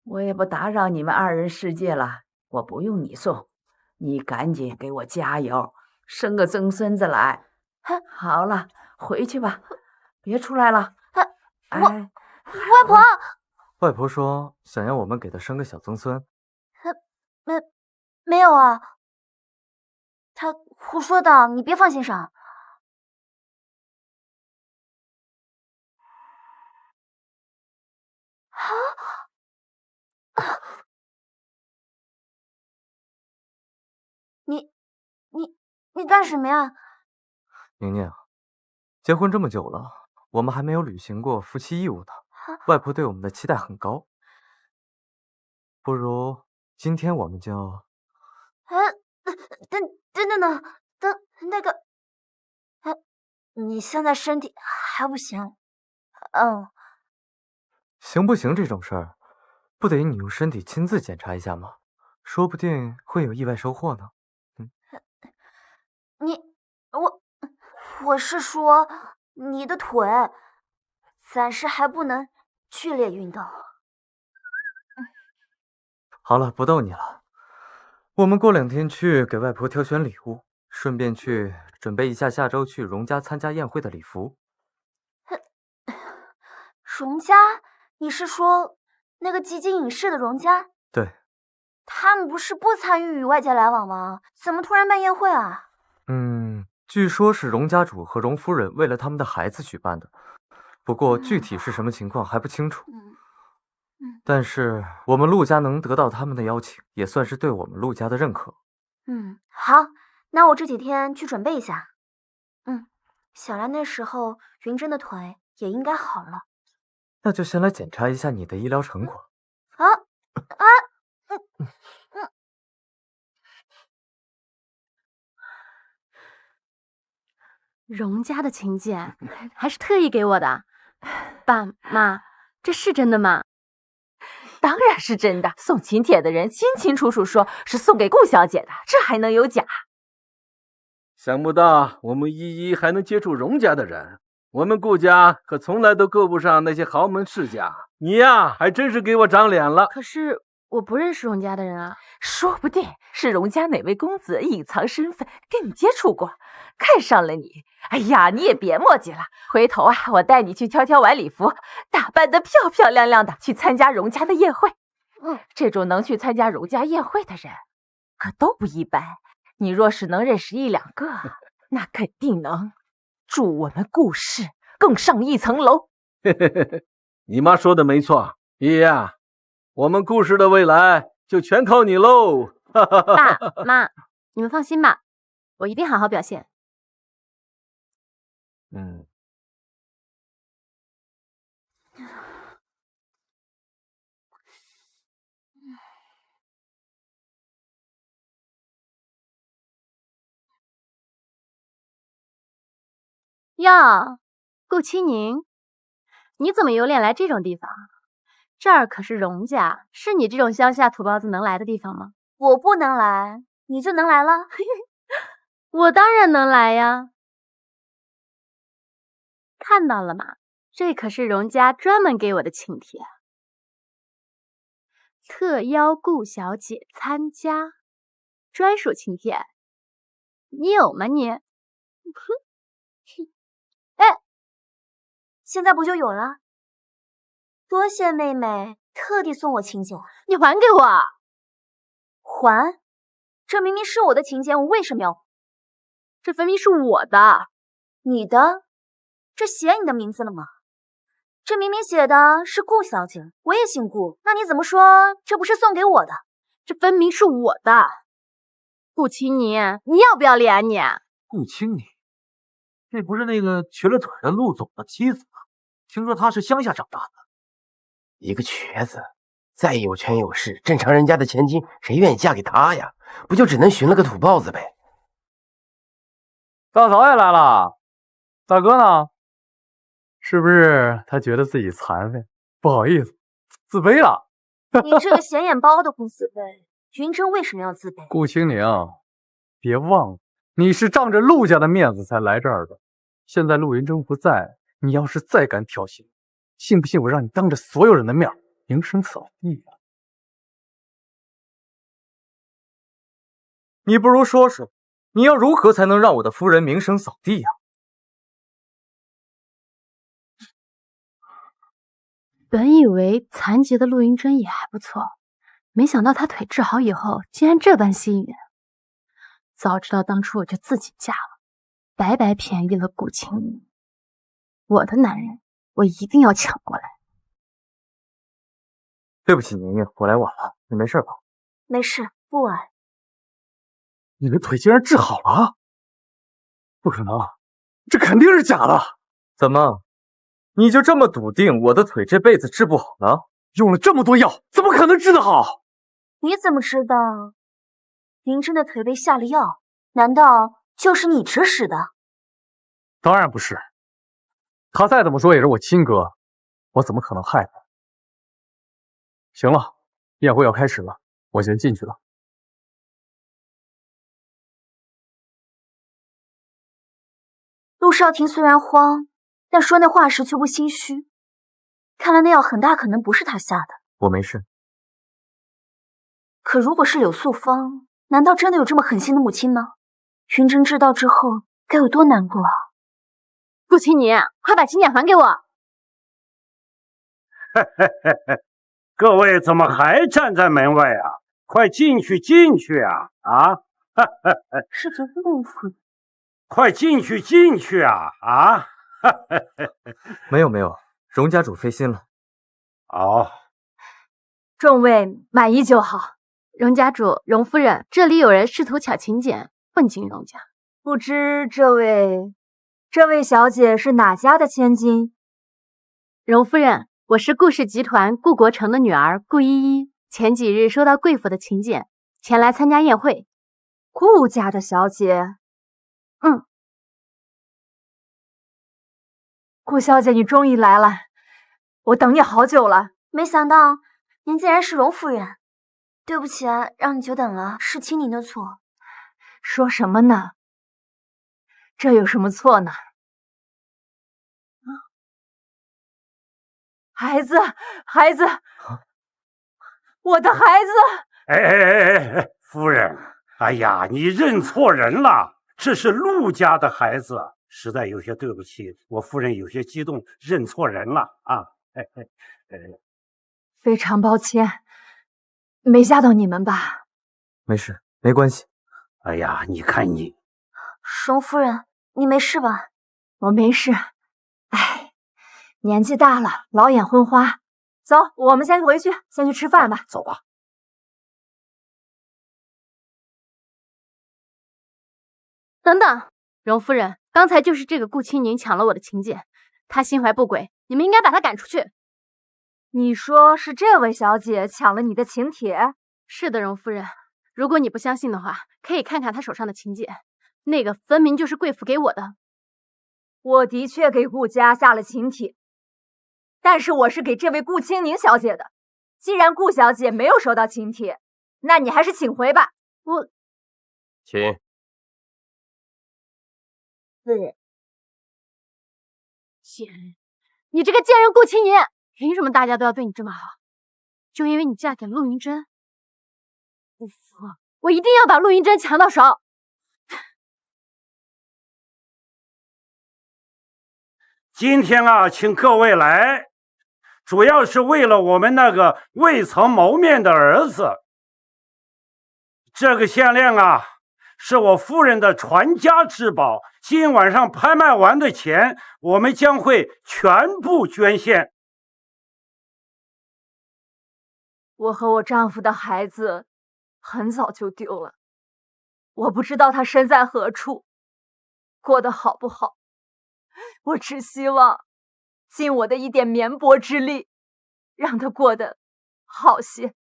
我也不打扰你们2人世界了，我不用你送，你赶紧给我加油，生个曾孙子来。好了，回去吧，别出来了。外婆，外婆说想要我们给她生个小曾孙。没有啊，她胡说的，你别放心上。你干什么呀？宁宁，结婚这么久了，我们还没有履行过夫妻义务呢。外婆对我们的期待很高，不如今天我们就……等，那个，你现在身体还不行。行不行这种事儿，不得你用身体亲自检查一下吗？说不定会有意外收获呢。我是说你的腿暂时还不能剧烈运动。好了，不逗你了。我们过2天去给外婆挑选礼物，顺便去准备一下下周去荣家参加宴会的礼服。荣家？你是说那个基金影视的荣家？对。他们不是不参与与外界来往吗？怎么突然办宴会啊？据说是荣家主和荣夫人为了他们的孩子举办的，不过具体是什么情况还不清楚。但是我们陆家能得到他们的邀请，也算是对我们陆家的认可。好，那我这几天去准备一下。想来那时候云珍的腿也应该好了。那就先来检查一下你的医疗成果。荣家的请柬还是特意给我的，爸妈，这是真的吗？当然是真的，送请帖的人清清楚楚说是送给顾小姐的，这还能有假？想不到我们依依还能接触荣家的人，我们顾家可从来都够不上那些豪门世家。你呀，还真是给我长脸了。可是我不认识荣家的人啊，说不定是荣家哪位公子隐藏身份跟你接触过，看上了你。哎呀，你也别磨叽了，回头我带你去挑完礼服，打扮得漂漂亮亮的去参加荣家的宴会。这种能去参加荣家宴会的人可都不一般，你若是能认识1、2个，那肯定能助我们顾氏更上一层楼。你妈说的没错，依依啊，我们顾氏的未来就全靠你喽！爸妈，你们放心吧，我一定好好表现。哟，顾青宁，你怎么有脸来这种地方？这儿可是荣家，是你这种乡下土包子能来的地方吗？我不能来，你就能来了？我当然能来呀！看到了吗？这可是荣家专门给我的请帖，特邀顾小姐参加，专属请帖。你有吗你？现在不就有了？多谢妹妹特地送我请柬，你还给我！还？这明明是我的请柬，我为什么要？这分明是我的。你的？这写你的名字了吗？这明明写的是顾小姐，我也姓顾，那你怎么说这不是送给我的？这分明是我的。顾青宁，你要不要脸啊你？顾青宁，这不是那个瘸了腿的陆总的妻子吗？听说她是乡下长大的。一个瘸子，再有权有势，正常人家的千金，谁愿意嫁给他呀？不就只能寻了个土包子呗？大嫂也来了，大哥呢？是不是他觉得自己残废，不好意思，自卑了？你这个显眼包都不自卑，云珍为什么要自卑？顾青宁，别忘了，你是仗着陆家的面子才来这儿的。现在陆云峥不在，你要是再敢挑衅，信不信我让你当着所有人的面名声扫地啊？你不如说说，你要如何才能让我的夫人名声扫地呀？本以为残疾的陆云珍也还不错，没想到她腿治好以后，竟然这般吸引人。早知道当初我就自己嫁了，白白便宜了顾青云。我的男人，我一定要抢过来。对不起，宁宁，我来晚了，你没事吧？没事，不晚。你的腿竟然治好了？不可能，这肯定是假的。怎么，你就这么笃定我的腿这辈子治不好呢？用了这么多药，怎么可能治得好？你怎么知道云珍的腿被下了药？难道就是你指使的？当然不是，他再怎么说也是我亲哥，我怎么可能害他？行了，宴会要开始了，我先进去了。陆少廷虽然慌，但说那话时却不心虚。看来那药很大可能不是他下的。我没事。可如果是柳素芳，难道真的有这么狠心的母亲吗？云珍知道之后该有多难过啊！顾青宁，快把请柬还给我！各位怎么还站在门外啊？快进去进去啊！啊！是族陆夫人。快进去进去啊！啊！没有，荣家主费心了。哦，众位满意就好。荣家主、荣夫人，这里有人试图抢请柬，混进荣家。不知这位小姐是哪家的千金？荣夫人，我是顾氏集团顾国成的女儿顾依依，前几日收到贵府的请柬，前来参加宴会。顾家的小姐？顾小姐，你终于来了，我等你好久了。没想到您竟然是荣夫人，对不起啊，让你久等了，是青宁的错。说什么呢？这有什么错呢？孩子，我的孩子！哎，夫人，哎呀，你认错人了，这是陆家的孩子。实在有些对不起，我夫人有些激动，认错人了啊！非常抱歉，没吓到你们吧？没事，没关系。哎呀，你看你，荣夫人，你没事吧？我没事。哎，年纪大了，老眼昏花。走，我们先回去，先去吃饭吧。走吧。等等，荣夫人，刚才就是这个顾青宁抢了我的请柬，她心怀不轨，你们应该把她赶出去。你说是这位小姐抢了你的请帖？是的，荣夫人。如果你不相信的话，可以看看她手上的请柬，那个分明就是贵府给我的。我的确给顾家下了请帖，但是我是给这位顾青宁小姐的。既然顾小姐没有收到请帖，那你还是请回吧。我请。贱人，你这个贱人顾青宁，凭什么大家都要对你这么好？就因为你嫁给陆云珍？不服，我一定要把陆云珍抢到手！今天啊，请各位来，主要是为了我们那个未曾谋面的儿子。这个项链啊，是我夫人的传家之宝，今晚上拍卖完的钱，我们将会全部捐献。我和我丈夫的孩子很早就丢了，我不知道他身在何处，过得好不好。我只希望尽我的一点绵薄之力，让他过得好些。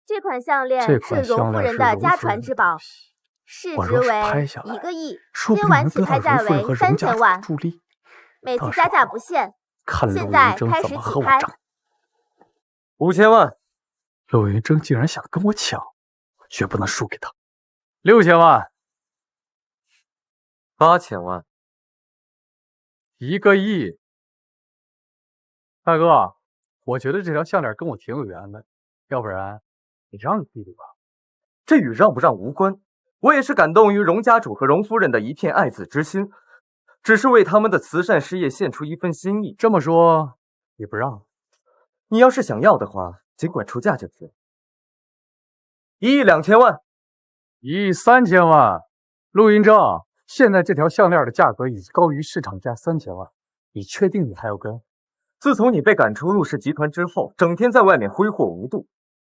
这款项链是荣夫人的家传之宝，市值为1个亿，今晚起拍价为3000万，每次加价不限。现在开始起拍。5000万。陆云峥竟然想跟我抢，我绝不能输给他。6000万。8000万。1个亿。大哥，我觉得这条项链跟我挺有缘的，要不然你让弟弟吧。这与让不让无关，我也是感动于荣家主和荣夫人的一片爱子之心。只是为他们的慈善事业献出一份心意。这么说你不让？你要是想要的话，尽管出价就是1亿2千万，1亿3千万。陆云正，现在这条项链的价格已高于市场价3千万，你确定你还要跟？自从你被赶出陆氏集团之后，整天在外面挥霍无度，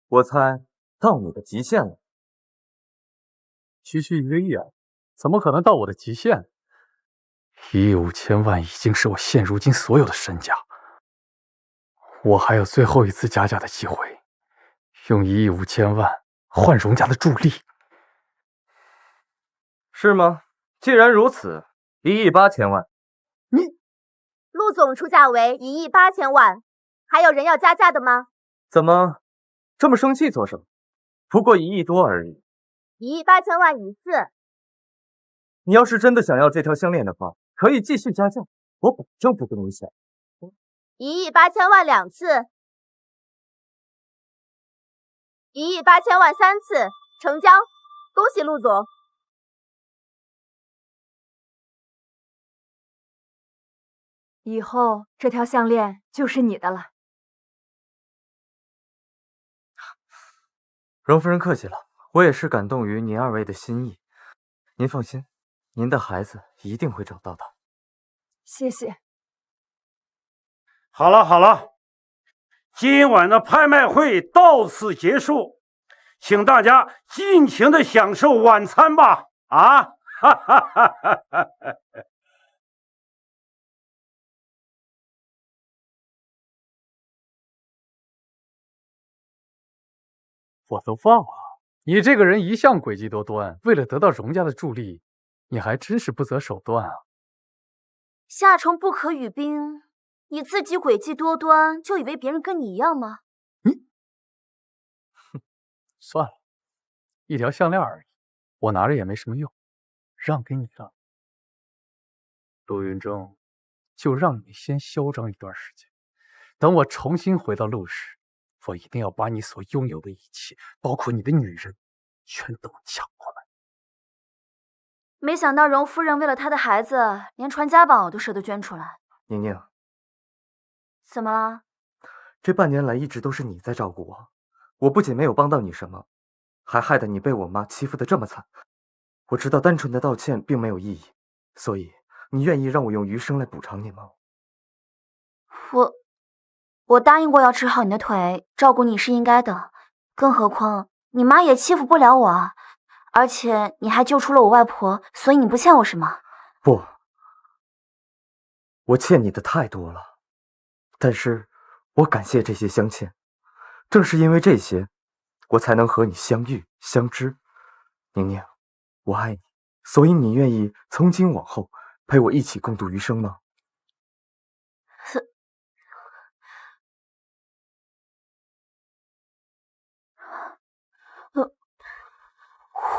我猜到你的极限了。区区1个亿啊，怎么可能到我的极限？1亿5千万已经是我现如今所有的身价，我还有最后一次加价的机会，用1亿5千万换荣家的助力，是吗？既然如此，1亿8千万。陆总出价为1亿8千万，还有人要加价的吗？怎么这么生气做什么？不过1亿多而已。1亿8千万一次。你要是真的想要这条项链的话，可以继续加价，我保证不跟你抢。1亿8千万2次，1亿8千万3次，成交！恭喜陆总。以后这条项链就是你的了。荣夫人客气了，我也是感动于您2位的心意。您放心，您的孩子一定会找到的。谢谢。好了好了，今晚的拍卖会到此结束，请大家尽情的享受晚餐吧！啊，哈哈哈哈哈！我都忘了，你这个人一向诡计多端，为了得到荣家的助力，你还真是不择手段啊！夏虫不可语冰，你自己诡计多端，就以为别人跟你一样吗？算了，一条项链而已，我拿着也没什么用，让给你了。陆云峥，就让你先嚣张一段时间，等我重新回到陆氏，我一定要把你所拥有的一切，包括你的女人，全都抢过来。没想到荣夫人为了她的孩子，连传家宝都舍得捐出来。宁宁，怎么了？这半年来一直都是你在照顾我，我不仅没有帮到你什么，还害得你被我妈欺负得这么惨。我知道单纯的道歉并没有意义，所以你愿意让我用余生来补偿你吗？我答应过要治好你的腿，照顾你是应该的，更何况你妈也欺负不了我啊。而且你还救出了我外婆，所以你不欠我什么。不，我欠你的太多了，但是我感谢这些相欠，正是因为这些，我才能和你相遇相知。宁宁，我爱你，所以你愿意从今往后陪我一起共度余生吗？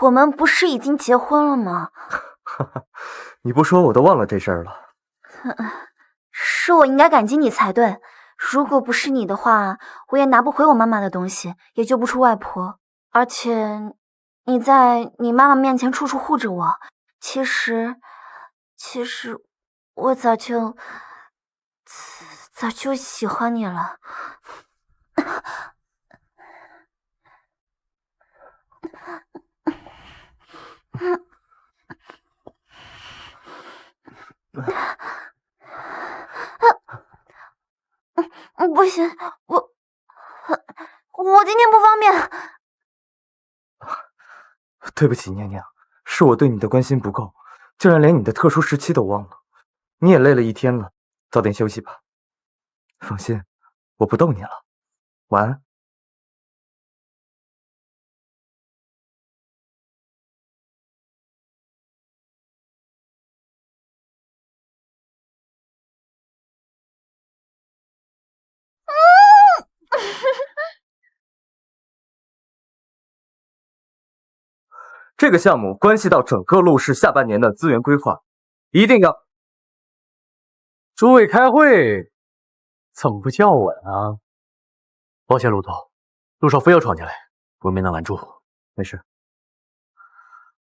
我们不是已经结婚了吗？你不说我都忘了这事儿了。是我应该感激你才对。如果不是你的话，我也拿不回我妈妈的东西，也救不出外婆。而且你在你妈妈面前处处护着我，其实我早就喜欢你了。不行，我今天不方便。对不起，念念，是我对你的关心不够，竟然连你的特殊时期都忘了。你也累了一天了，早点休息吧。放心，我不逗你了。晚安。这个项目关系到整个陆氏下半年的资源规划，一定要。诸位开会，怎么不叫稳啊？抱歉，陆总，陆少非要闯进来，我没能拦住。没事，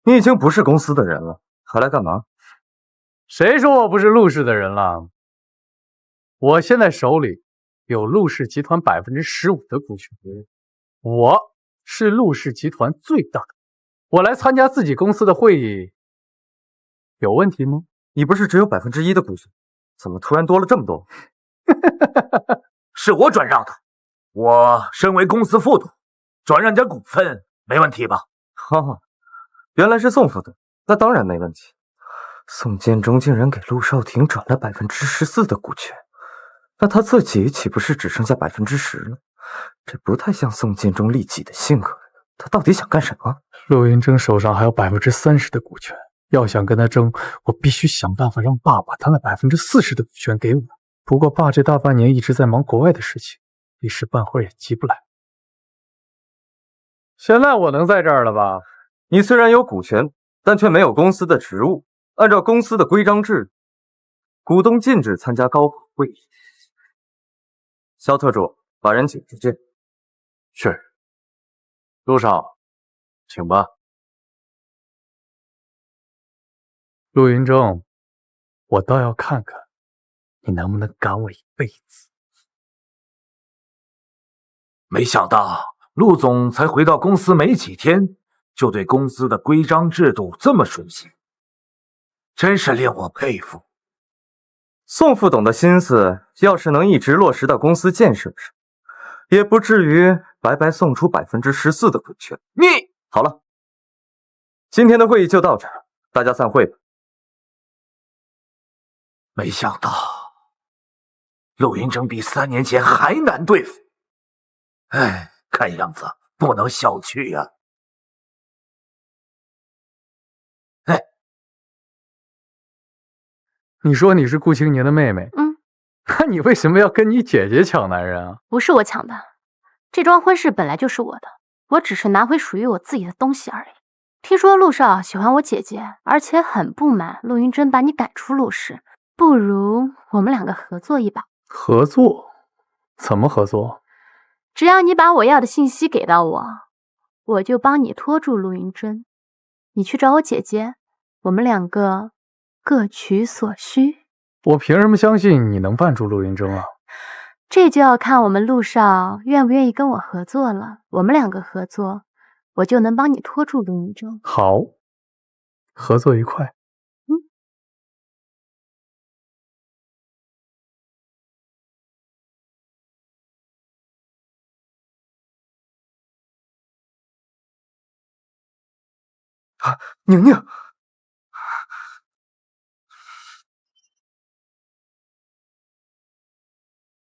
你已经不是公司的人了，还来干嘛？谁说我不是陆氏的人了？我现在手里有陆氏集团15%的股权，我是陆氏集团最大的。我来参加自己公司的会议，有问题吗？你不是只有1%的股权，怎么突然多了这么多？是我转让的，我身为公司副董，转让点股份没问题吧？哈哈，原来是宋副董，那当然没问题。宋建中竟然给陆少廷转了14%的股权，那他自己岂不是只剩下10%了？这不太像宋建中利己的性格，他到底想干什么？陆云峥手上还有30%的股权，要想跟他争，我必须想办法让爸把他那40%的股权给我。不过爸这大半年一直在忙国外的事情，一时半会儿也急不来。现在我能在这儿了吧？你虽然有股权，但却没有公司的职务。按照公司的规章制度，股东禁止参加高管会议。肖特助，把人请出去。是。陆少，请吧。陆云峥，我倒要看看你能不能赶我一辈子。没想到陆总才回到公司没几天，就对公司的规章制度这么熟悉，真是令我佩服。宋副董的心思要是能一直落实到公司建设上，也不至于白白送出14%的股权。你好了，今天的会议就到这儿，大家散会吧。没想到陆云峥比3年前还难对付，哎，看样子不能小觑呀。你说你是顾青年的妹妹，那你为什么要跟你姐姐抢男人啊？不是我抢的，这桩婚事本来就是我的，我只是拿回属于我自己的东西而已。听说陆少喜欢我姐姐，而且很不满陆云峥把你赶出陆氏，不如我们两个合作一把。合作？怎么合作？只要你把我要的信息给到我，我就帮你拖住陆云峥。你去找我姐姐，我们两个各取所需。我凭什么相信你能办住陆云峥啊？这就要看我们陆少愿不愿意跟我合作了。我们两个合作，我就能帮你拖住陆云峥。好，合作愉快。宁宁。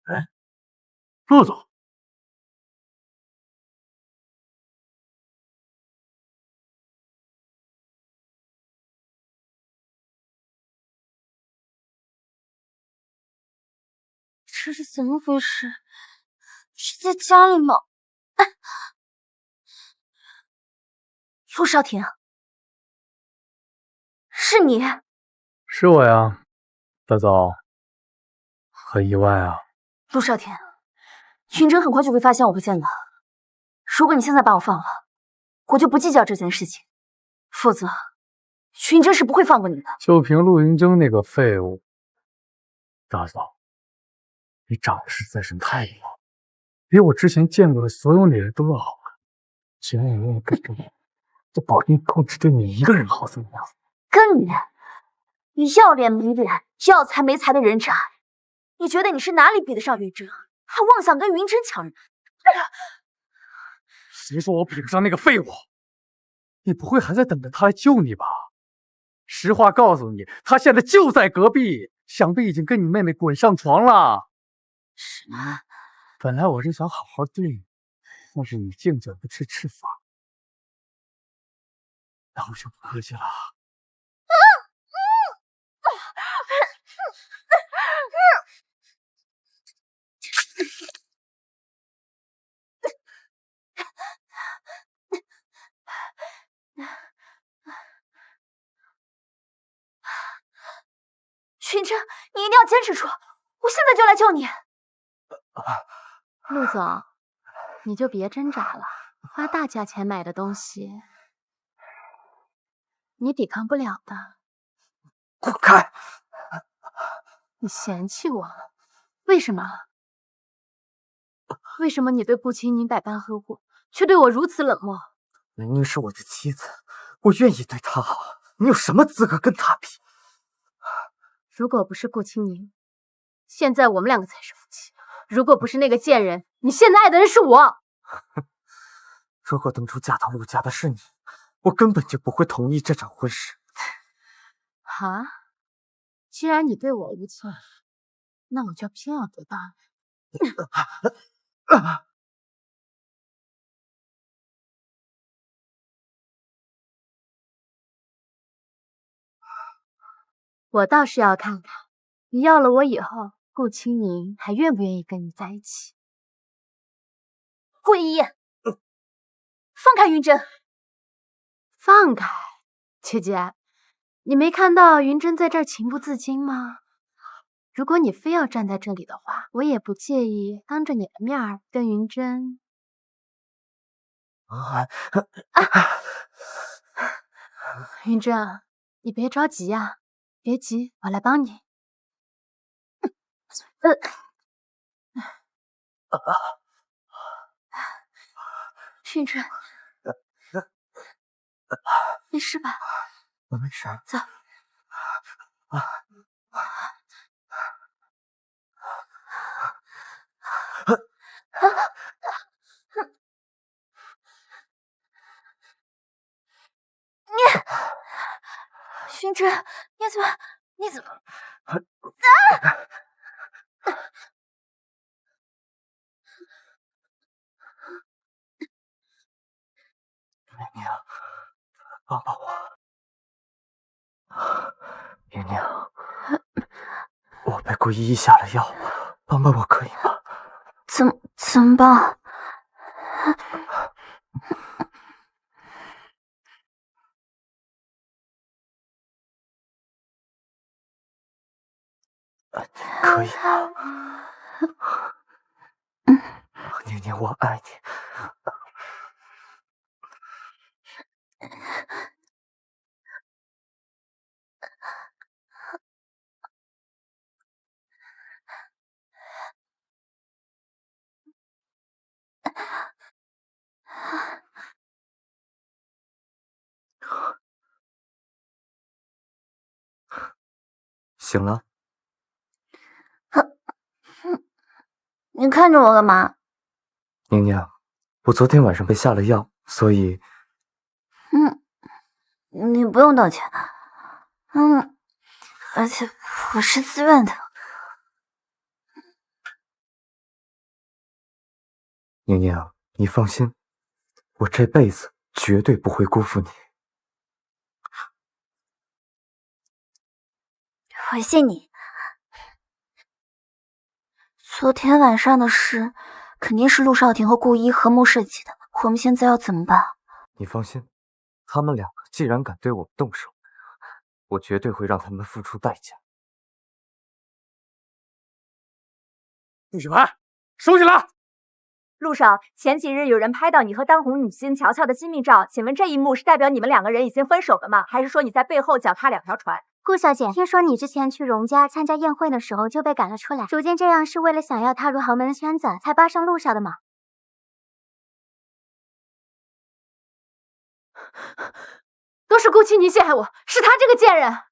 哎，陆总，这是怎么回事？是在家里吗？陆少廷，是你？是我呀，大早，很意外啊。陆少廷，云峥很快就会发现我不见了。如果你现在把我放了，我就不计较这件事情；否则，云峥是不会放过你的。就凭陆云峥那个废物，大嫂，你长得实在是太好了，比我之前见过的所有女人都要好看。只要你愿意跟着我，就保证以后只对你一个人好，怎么样？跟你要脸没脸，要财没财的人渣！你觉得你是哪里比得上云峥，还妄想跟云峥抢人？谁说我比不上那个废物？你不会还在等着他来救你吧？实话告诉你，他现在就在隔壁，想必已经跟你妹妹滚上床了。什么？本来我是想好好对你，但是你净嘴不吃吃法，那我就不客气了。云峥，你一定要坚持住！我现在就来救你。陆总，你就别挣扎了，花大价钱买的东西，你抵抗不了的。滚开！你嫌弃我？为什么？为什么你对顾青宁百般呵护，却对我如此冷漠？明明是我的妻子，我愿意对她好，你有什么资格跟她比？如果不是顾青宁，现在我们两个才是夫妻。如果不是那个贱人，你现在爱的人是我。如果当初嫁到陆家的是你，我根本就不会同意这场婚事。啊！既然你对我无情，那我就偏要得到你。我倒是要看看，你要了我以后，顾青宁还愿不愿意跟你在一起？顾依依，放开云真！放开，姐姐，你没看到云真在这儿情不自禁吗？如果你非要站在这里的话，我也不介意当着你的面儿跟云真。云真，你别着急呀，别急，我来帮你。云真，没事吧？我没事。走。云真，你怎么？宁宁，帮帮我！宁宁，我被顾依依下了药，帮帮我可以吗？怎么办？可以吗？宁宁，我爱你。醒了？你看着我干嘛？宁宁，我昨天晚上被下了药，所以……你不用道歉。而且我是自愿的。宁宁，你放心，我这辈子绝对不会辜负你。我信你。昨天晚上的事，肯定是陆少廷和顾一合谋设计的。我们现在要怎么办？你放心，他们两个既然敢对我们动手，我绝对会让他们付出代价。陆雪凡，收起来！陆少，前几日有人拍到你和当红女星乔乔的亲密照，请问这一幕是代表你们两个人已经分手了吗？还是说你在背后脚踏两条船？顾小姐，听说你之前去荣家参加宴会的时候就被赶了出来，如今这样是为了想要踏入豪门圈子才扒上陆少的吗？都是顾青宁陷害我，是他这个贱人！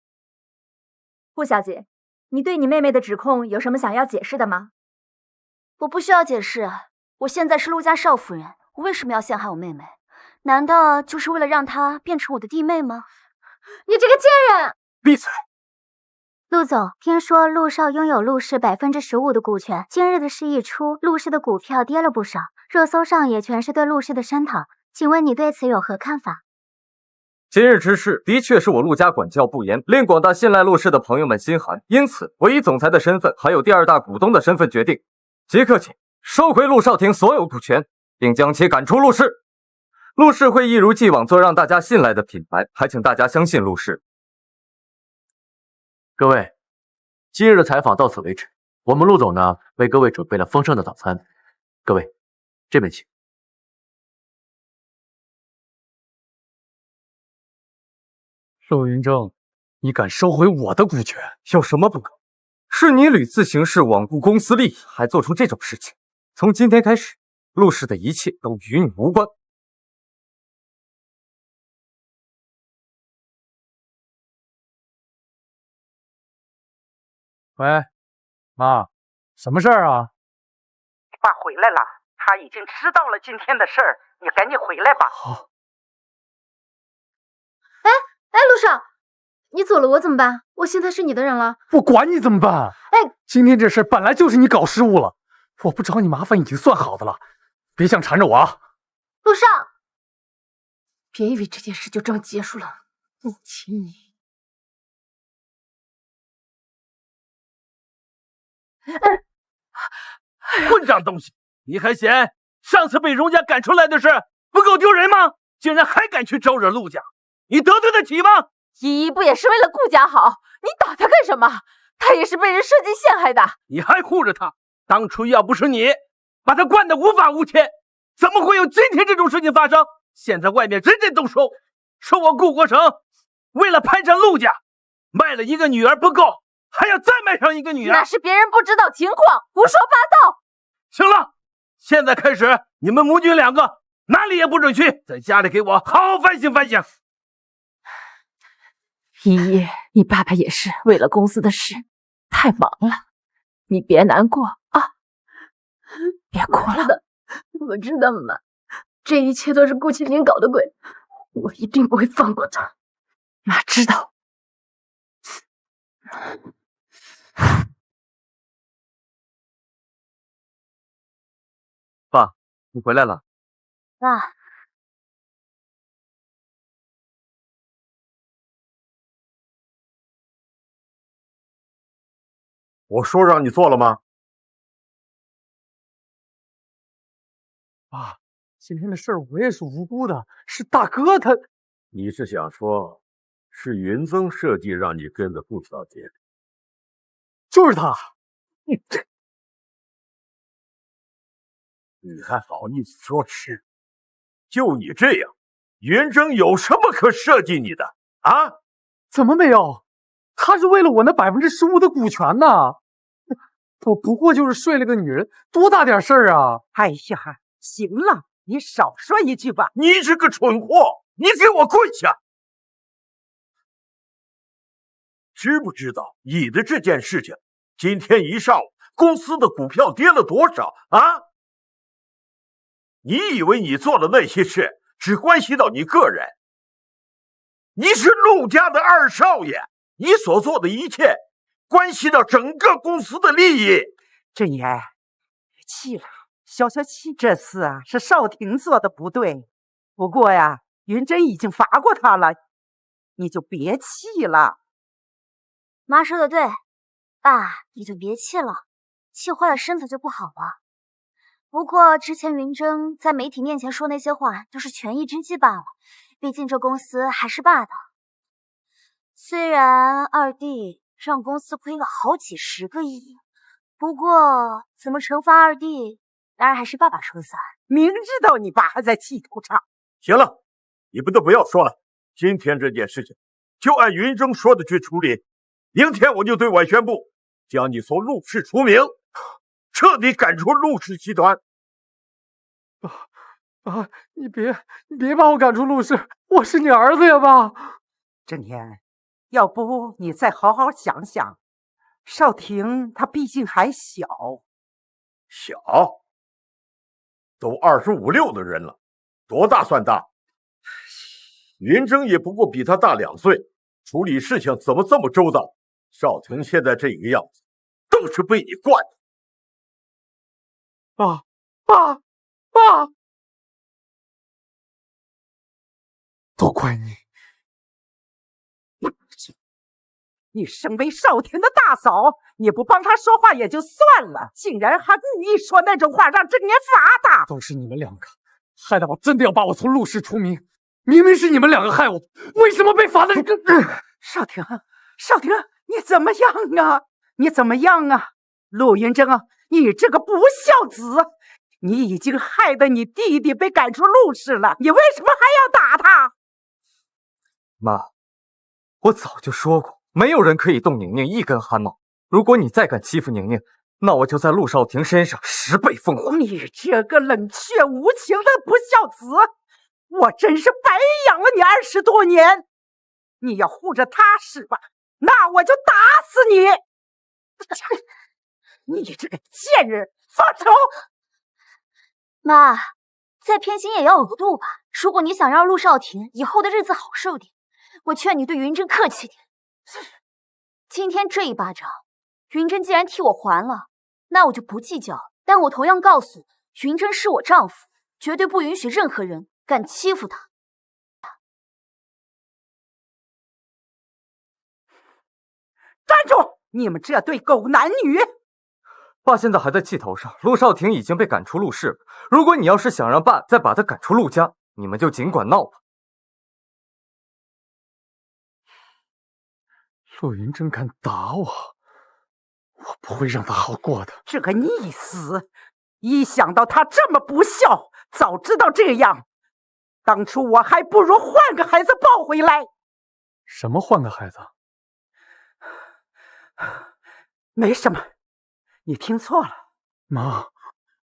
顾小姐，你对你妹妹的指控有什么想要解释的吗？我不需要解释，我现在是陆家少夫人，我为什么要陷害我妹妹？难道就是为了让她变成我的弟妹吗？你这个贱人！闭嘴！陆总，听说陆少拥有陆氏15%的股权，今日的事一出，陆氏的股票跌了不少，热搜上也全是对陆氏的声讨，请问你对此有何看法？今日之事的确是我陆家管教不严，令广大信赖陆氏的朋友们心寒，因此我以总裁的身份，还有第二大股东的身份决定，即刻起收回陆少廷所有股权，并将其赶出陆氏。陆氏会一如既往做让大家信赖的品牌，还请大家相信陆氏。各位，今日的采访到此为止。我们陆总呢，为各位准备了丰盛的早餐，各位这边请。陆云峥，你敢收回我的股权？有什么不可？是你屡次行事罔顾公司利益，还做出这种事情。从今天开始，陆氏的一切都与你无关。喂，妈，什么事儿啊？爸回来了，他已经知道了今天的事儿，你赶紧回来吧。好。哎，陆少，你走了我怎么办？我现在是你的人了。我管你怎么办？哎，今天这事本来就是你搞失误了，我不找你麻烦已经算好的了，别想缠着我啊！陆少，别以为这件事就这么结束了，母亲你。混账东西！你还嫌上次被荣家赶出来的事不够丢人吗？竟然还敢去招惹陆家，你得罪得起吗？依依不也是为了顾家好？你打他干什么？他也是被人设计陷害的。你还护着他，当初要不是你把他惯得无法无天，怎么会有今天这种事情发生？现在外面人人都说我顾国成为了攀上陆家，卖了一个女儿不够，还要再卖上一个女儿。那是别人不知道情况，胡说八道。行了，现在开始你们母女两个哪里也不准去，在家里给我好好反省反省。依依，你爸爸也是为了公司的事太忙了，你别难过啊，别哭了。我知道妈，这一切都是顾青宁搞的鬼，我一定不会放过他。妈知道。爸，你回来了。爸。我说让你做了吗？爸，今天的事儿我也是无辜的，是大哥他。你是想说，是云增设计让你跟着顾小姐？就是他。你还好意思说是？就你这样，云峥有什么可设计你的啊？怎么没有？他是为了我那15%的股权呢。我不过就是睡了个女人，多大点事儿啊！哎呀，行了，你少说一句吧。你是个蠢货，你给我跪下！知不知道你的这件事情，今天一上午公司的股票跌了多少啊？你以为你做的那些事只关系到你个人？你是陆家的二少爷，你所做的一切关系到整个公司的利益。真言，别气了，消消气。这次啊，是少廷做的不对，不过呀，云珍已经罚过他了，你就别气了。妈说的对，爸你就别气了，气坏了身子就不好了。不过之前云峥在媒体面前说那些话，就是权宜之计罢了。毕竟这公司还是爸的。虽然二弟让公司亏了好几10个亿，不过怎么惩罚二弟，当然还是爸爸说了算。明知道你爸还在气头上。行了，你们都不要说了，今天这件事情就按云峥说的去处理。明天我就对外宣布，将你从陆氏除名，彻底赶出陆氏集团。爸，你别把我赶出陆氏，我是你儿子呀，爸。真言，要不你再好好想想，少廷他毕竟还小，都25、26的人了，多大算大？云峥也不过比他大2岁，处理事情怎么这么周到？少廷现在这个样子，都是被你惯的。爸，都怪你！你身为少廷的大嫂，你不帮他说话也就算了，竟然还故意说那种话，让真言罚他。都是你们2个害得我真的要把我从陆氏除名。明明是你们2个害我，为什么被罚的？少廷，你怎么样啊？陆云峥啊，你这个不孝子，你已经害得你弟弟被赶出陆氏了，你为什么还要打他？妈，我早就说过，没有人可以动宁宁一根汗毛。如果你再敢欺负宁宁，那我就在陆少廷身上10倍奉还。你这个冷血无情的不孝子，我真是白养了你20多年。你要护着他是吧？那我就打死你！你这个贱人，放手！妈，再偏心也要有度吧。如果你想让陆少廷以后的日子好受点，我劝你对云珍客气点。今天这一巴掌，云珍既然替我还了，那我就不计较。但我同样告诉你，云珍是我丈夫，绝对不允许任何人敢欺负她。站住！你们这对狗男女！爸现在还在气头上，陆少廷已经被赶出陆氏了。如果你要是想让爸再把他赶出陆家，你们就尽管闹吧。陆云真敢打我，我不会让他好过的。这个逆死！一想到他这么不孝，早知道这样，当初我还不如换个孩子抱回来。什么换个孩子？没什么，你听错了。妈，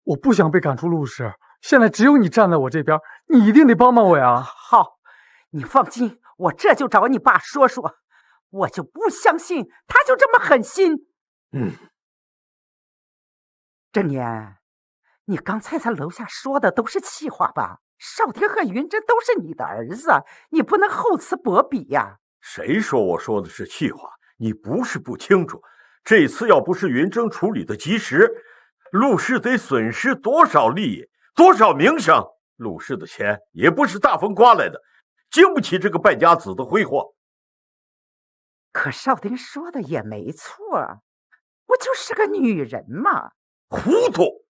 我不想被赶出陆氏，现在只有你站在我这边，你一定得帮帮我呀。好，你放心，我这就找你爸说说。我就不相信他就这么狠心。真年，你刚才在楼下说的都是气话吧？少廷和云珍都是你的儿子，你不能厚此薄彼呀。谁说我说的是气话？你不是不清楚，这次要不是云峥处理的及时，陆氏得损失多少利益，多少名声？陆氏的钱也不是大风刮来的，经不起这个败家子的挥霍。可少廷说的也没错，不就是个女人吗？糊涂！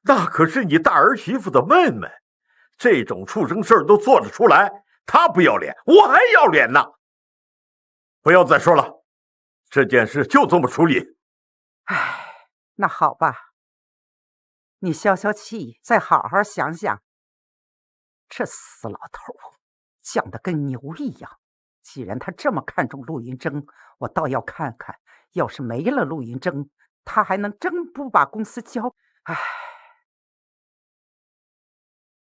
那可是你大儿媳妇的妹妹，这种畜生事儿都做得出来，她不要脸，我还要脸呢！不要再说了，这件事就这么处理。唉，那好吧，你消消气，再好好想想。这死老头犟得跟牛一样。既然他这么看重陆云峥，我倒要看看，要是没了陆云峥，他还能真不把公司交？唉，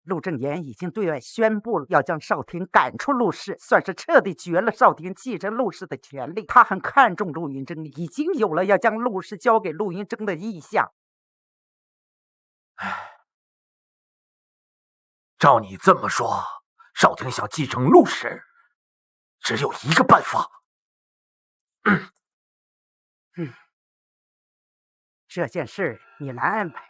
陆正言已经对外宣布了要将少廷赶出陆氏，算是彻底绝了少廷继承陆氏的权利。他很看重陆云峥，已经有了要将陆氏交给陆云峥的意向。照你这么说，少廷想继承陆氏，只有一个办法。这件事你来安排。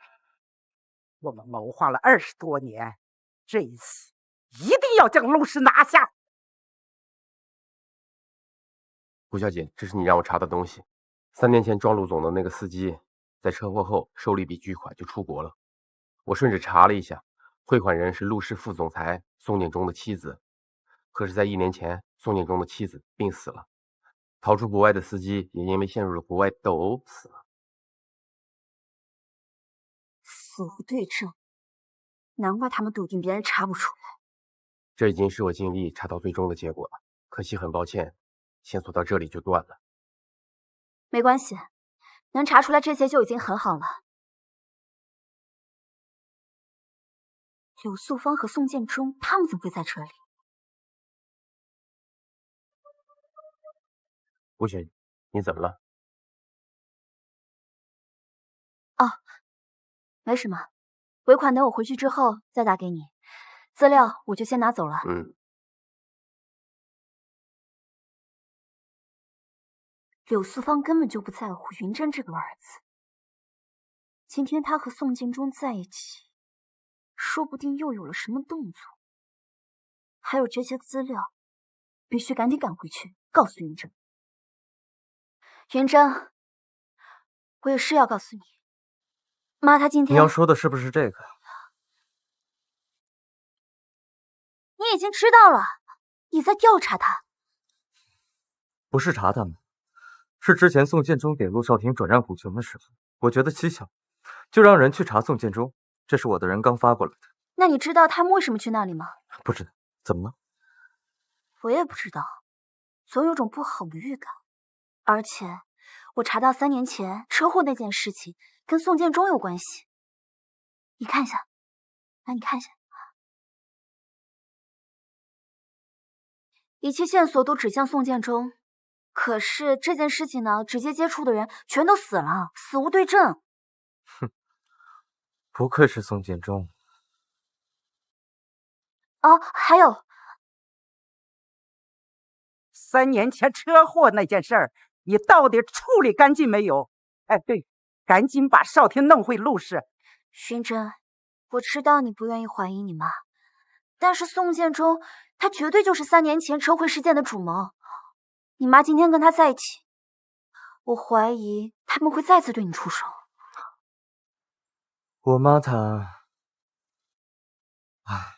我们谋划了20多年，这一次一定要将陆氏拿下。顾小姐，这是你让我查的东西。3年前装陆总的那个司机，在车祸后收了一笔巨款就出国了。我顺着查了一下，汇款人是陆氏副总裁宋建忠的妻子。可是，在1年前，宋建忠的妻子病死了，逃出国外的司机也因为陷入了国外斗殴死了。死无对证，难怪他们笃定别人查不出来。这已经是我尽力查到最终的结果了，可惜很抱歉，线索到这里就断了。没关系，能查出来这些就已经很好了。柳素芳和宋建忠，他们怎么会在这里？顾小姐，你怎么了？哦，没什么，尾款等我回去之后再打给你，资料我就先拿走了。柳素芳根本就不在乎云珍这个儿子，今天他和宋建忠在一起，说不定又有了什么动作。还有这些资料，必须赶紧赶回去告诉云珍。云珍，我有事要告诉你。妈，她今天……你要说的是不是这个？你已经知道了，你在调查他。不是查他们，是之前宋建忠给陆少廷转让股权的时候，我觉得蹊跷，就让人去查宋建忠。这是我的人刚发过来的。那你知道他们为什么去那里吗？不知道，怎么了？我也不知道，总有种不好的预感。而且，我查到3年前车祸那件事情跟宋建中有关系。你看一下，来，你看一下，一切线索都指向宋建中。可是这件事情呢，直接接触的人全都死了，死无对证。哼，不愧是宋建中。哦，还有3年前车祸那件事儿，你到底处理干净没有？哎，对，赶紧把少廷弄回陆氏。寻真，我知道你不愿意怀疑你妈，但是宋建中他绝对就是3年前车祸事件的主谋。你妈今天跟他在一起，我怀疑他们会再次对你出手。我妈她，唉，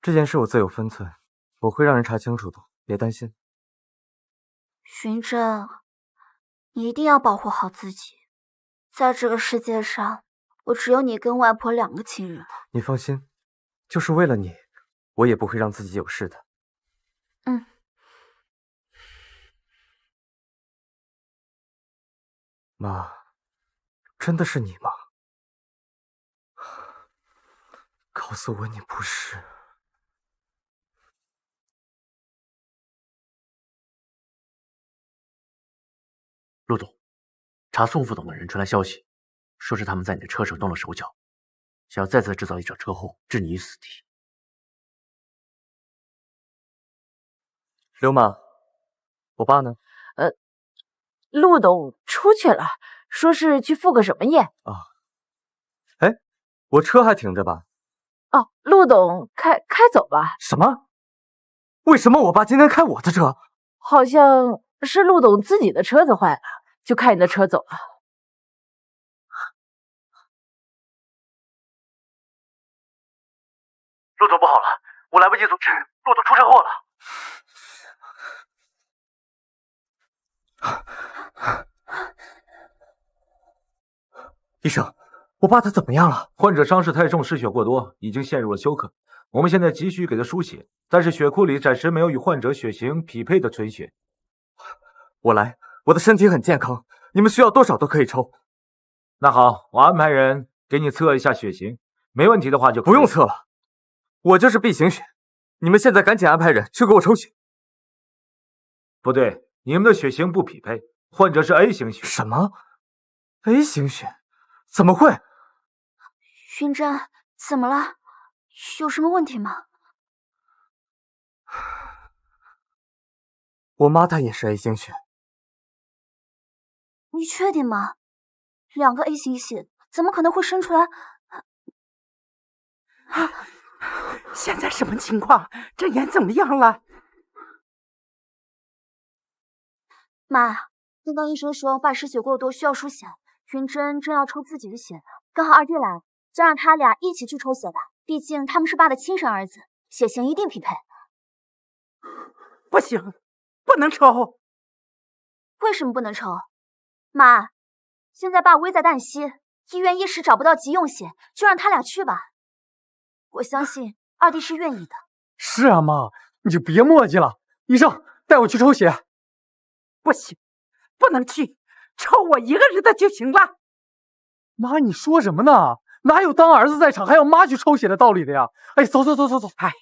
这件事我自有分寸，我会让人查清楚的，别担心。寻真，你一定要保护好自己，在这个世界上，我只有你跟外婆2个亲人。你放心，就是为了你，我也不会让自己有事的。嗯。妈，真的是你吗？告诉我你不是。陆总，查宋副总的人传来消息，说是他们在你的车上动了手脚，想要再次制造一场车祸，置你于死地。刘妈，我爸呢？陆董出去了，说是去赴个什么宴啊？哎，我车还停着吧？哦，陆董开走吧？什么？为什么我爸今天开我的车？好像是陆董自己的车子坏了，就开你的车走了。陆总不好了，我来不及阻止，陆总出车祸了。医生，我爸他怎么样了？患者伤势太重，失血过多，已经陷入了休克。我们现在急需给他输血，但是血库里暂时没有与患者血型匹配的纯血。我来，我的身体很健康，你们需要多少都可以抽。那好，我安排人给你测一下血型，没问题的话就可以。不用测了，我就是 B 型血，你们现在赶紧安排人去给我抽血。不对，你们的血型不匹配，患者是 A 型血。什么 ？A 型血？怎么会？寻真，怎么了？有什么问题吗？我妈她也是 A 型血。你确定吗？2个 A 型血怎么可能会生出来？现在什么情况？这眼怎么样了？妈，刚刚医生说爸失血过多，需要输血。云珍正要抽自己的血呢，刚好二弟来，就让他俩一起去抽血吧。毕竟他们是爸的亲生儿子，血型一定匹配。不行，不能抽。为什么不能抽？妈，现在爸危在旦夕，医院一时找不到急用血，就让他俩去吧。我相信二弟是愿意的。是啊，妈，你就别磨叽了。医生，带我去抽血。不行，不能去，抽我一个人的就行了。妈，你说什么呢？哪有当儿子在场还要妈去抽血的道理的呀？哎，走。哎，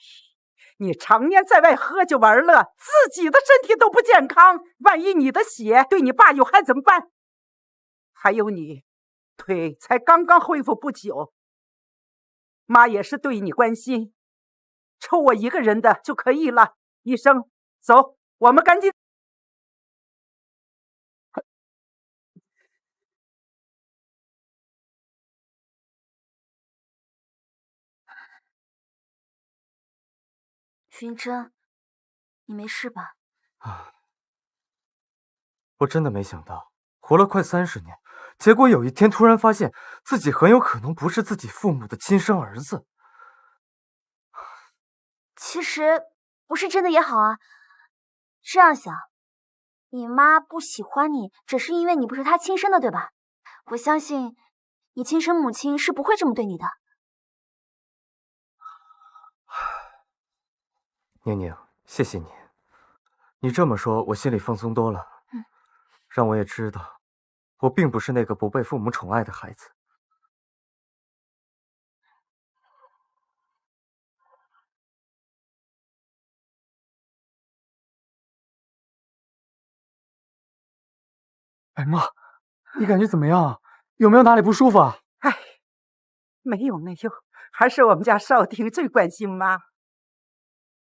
你常年在外喝酒玩乐，自己的身体都不健康，万一你的血对你爸有害怎么办？还有你，腿才刚刚恢复不久，妈也是对你关心，抽我一个人的就可以了。医生，走，我们赶紧。云珍，你没事吧？我真的没想到，活了快30年，结果有一天突然发现自己很有可能不是自己父母的亲生儿子。其实不是真的也好啊。这样想，你妈不喜欢你，只是因为你不是她亲生的，对吧？我相信你亲生母亲是不会这么对你的。宁宁，谢谢你。你这么说，我心里放松多了。让我也知道，我并不是那个不被父母宠爱的孩子。哎妈，你感觉怎么样？有没有哪里不舒服啊？哎，没有，还是我们家少廷最关心妈。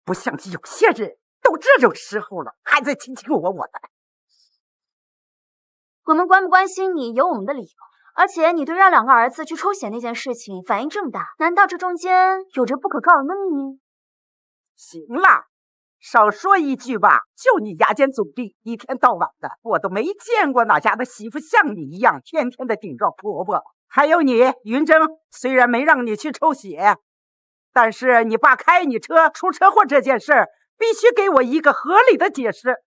不像有些人都这种时候了，还在卿卿我我的。我们关不关心你有我们的理由，而且你对让2个儿子去抽血那件事情反应这么大，难道这中间有着不可告人的秘密？行了，少说一句吧，就你牙尖嘴利，一天到晚的，我都没见过哪家的媳妇像你一样，天天的顶撞婆婆。还有你云峥，虽然没让你去抽血，但是你爸开你车出车祸这件事，必须给我一个合理的解释。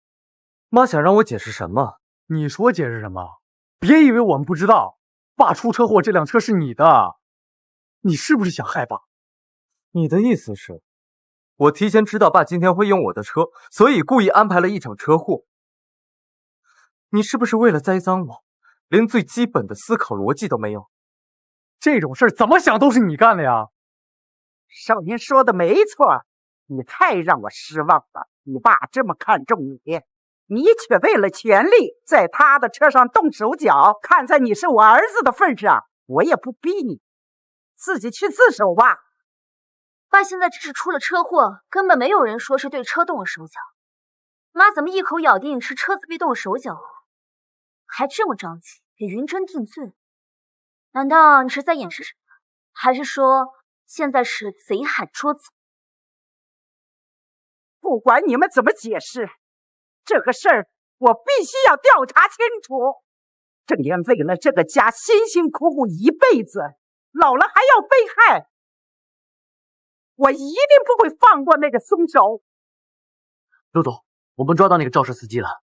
妈想让我解释什么？你说解释什么？别以为我们不知道，爸出车祸这辆车是你的，你是不是想害爸？你的意思是，我提前知道爸今天会用我的车，所以故意安排了一场车祸？你是不是为了栽赃我，连最基本的思考逻辑都没有？这种事怎么想都是你干的呀！少年说的没错，你太让我失望了。你爸这么看重你，你却为了权力在他的车上动手脚。看在你是我儿子的份上，我也不逼你，自己去自首吧。爸现在只是出了车祸，根本没有人说是对车动了手脚。妈怎么一口咬定是车子被动了手脚，还这么着急给云峥定罪？难道你是在掩饰什么？还是说现在是贼喊捉贼？不管你们怎么解释，这个事儿我必须要调查清楚。郑岩为了这个家辛辛苦苦一辈子，老了还要被害，我一定不会放过那个凶手。陆总，我们抓到那个肇事司机了。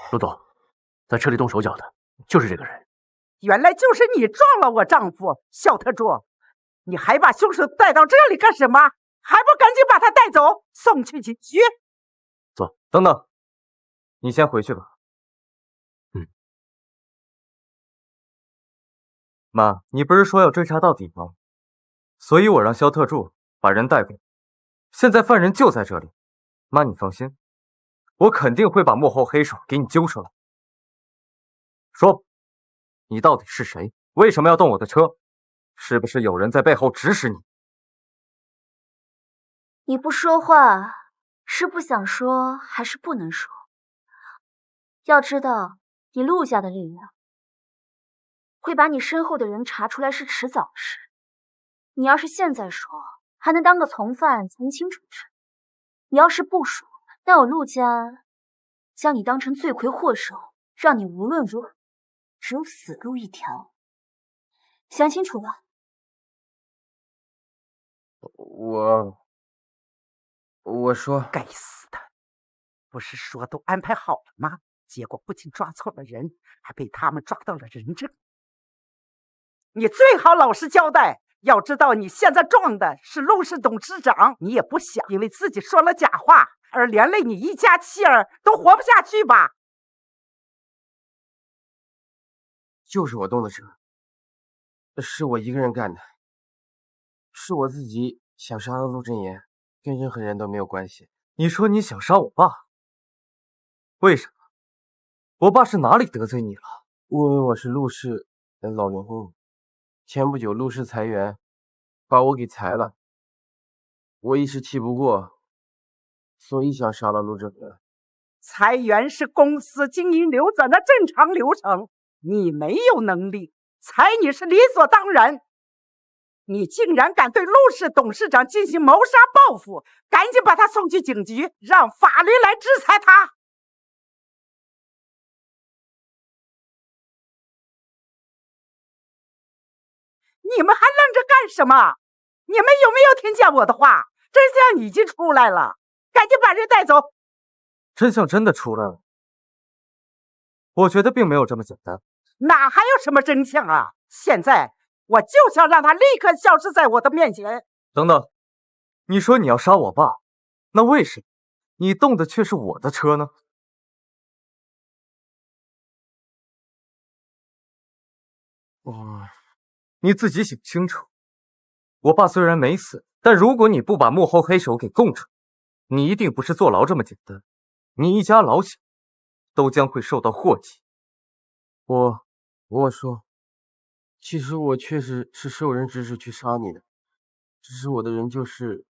陆总，在车里动手脚的就是这个人。原来就是你撞了我丈夫肖特助，你还把凶手带到这里干什么？还不赶紧把他带走，送去警局？走，等等，你先回去吧。妈，你不是说要追查到底吗？所以我让肖特助把人带过来，现在犯人就在这里。妈，你放心，我肯定会把幕后黑手给你揪出来。说，你到底是谁？为什么要动我的车？是不是有人在背后指使你？你不说话，是不想说还是不能说？要知道，你陆家的力量会把你身后的人查出来是迟早的事。你要是现在说，还能当个从犯从轻处置；你要是不说，那我陆家将你当成罪魁祸首，让你无论如何只有死路一条。想清楚了。我说，该死的，不是说都安排好了吗？结果不仅抓错了人，还被他们抓到了人证。你最好老实交代。要知道你现在撞的是陆氏董事长，你也不想因为自己说了假话而连累你一家妻儿都活不下去吧？就是我动的车，是我一个人干的，是我自己想杀了陆振言，跟任何人都没有关系。你说你想杀我爸，为什么？我爸是哪里得罪你了？因为我是陆氏的老员工，前不久陆氏裁员，把我给裁了，我一时气不过，所以想杀了陆振言。裁员是公司经营流转的正常流程，你没有能力，裁你是理所当然。你竟然敢对陆氏董事长进行谋杀报复，赶紧把他送去警局，让法律来制裁他。你们还愣着干什么？你们有没有听见我的话？真相已经出来了，赶紧把人带走。真相真的出来了？我觉得并没有这么简单。哪还有什么真相啊？现在我就想让他立刻消失在我的面前。等等，你说你要杀我爸，那为什么你动的却是我的车呢？你自己想清楚。我爸虽然没死，但如果你不把幕后黑手给供出，你一定不是坐牢这么简单，你一家老小都将会受到祸及。我说，其实我确实是受人指使去杀你的，指使我的人就是……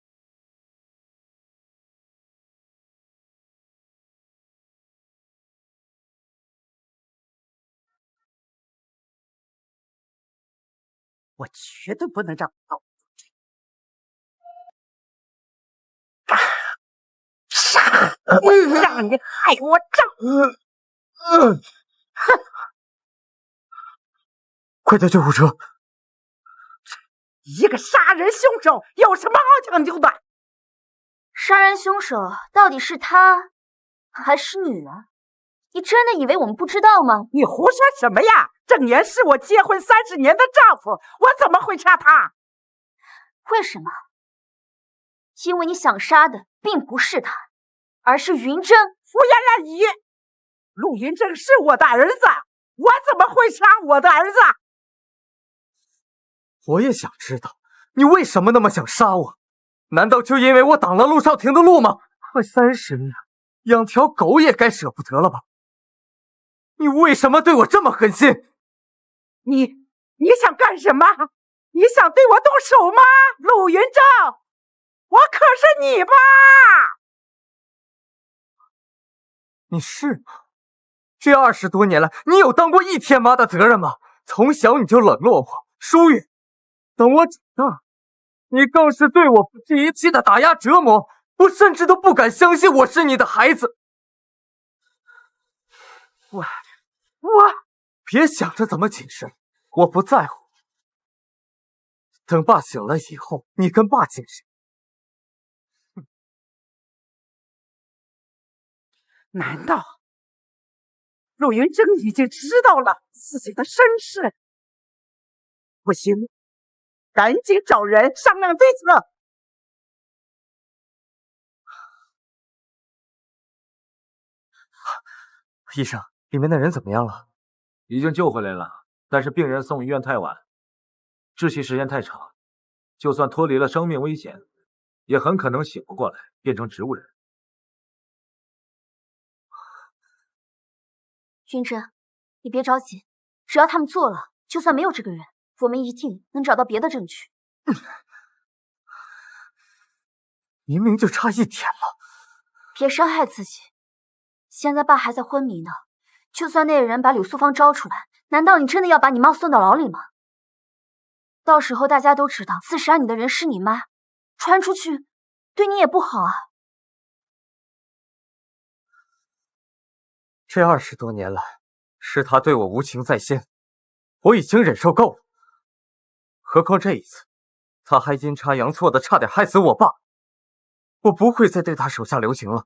我绝对不能让老杀！我让你害我丈！快叫救护车！一个杀人凶手有什么好讲究的？杀人凶手到底是他还是你啊？你真的以为我们不知道吗？你胡说什么呀？郑岩是我结婚30年的丈夫，我怎么会杀他？为什么？因为你想杀的并不是他，而是云峥。胡言乱语！陆云峥是我的儿子，我怎么会杀我的儿子？我也想知道，你为什么那么想杀我？难道就因为我挡了陆少廷的路吗？快30年，养条狗也该舍不得了吧？你为什么对我这么狠心？你想干什么？你想对我动手吗？陆云峥，我可是你爸！你是吗？这20多年来，你有当过1天妈的责任吗？从小你就冷落我、疏远，等我长大，你更是对我不计一切的打压折磨，我甚至都不敢相信我是你的孩子。我别想着怎么解释了，我不在乎。等爸醒了以后，你跟爸解释。难道陆云峥已经知道了自己的身世？不行，赶紧找人商量对策。医生，里面的人怎么样了？已经救回来了，但是病人送医院太晚，窒息时间太长，就算脱离了生命危险，也很可能醒不过来，变成植物人。云峥，你别着急，只要他们做了，就算没有这个人，我们一定能找到别的证据。明明就差1点了，别伤害自己。现在爸还在昏迷呢，就算那人把柳素芳招出来，难道你真的要把你妈送到牢里吗？到时候大家都知道自杀你的人是你妈，传出去对你也不好啊。这20多年来，是他对我无情在先，我已经忍受够了。何况这一次，他还阴差阳错的差点害死我爸，我不会再对他手下留情了。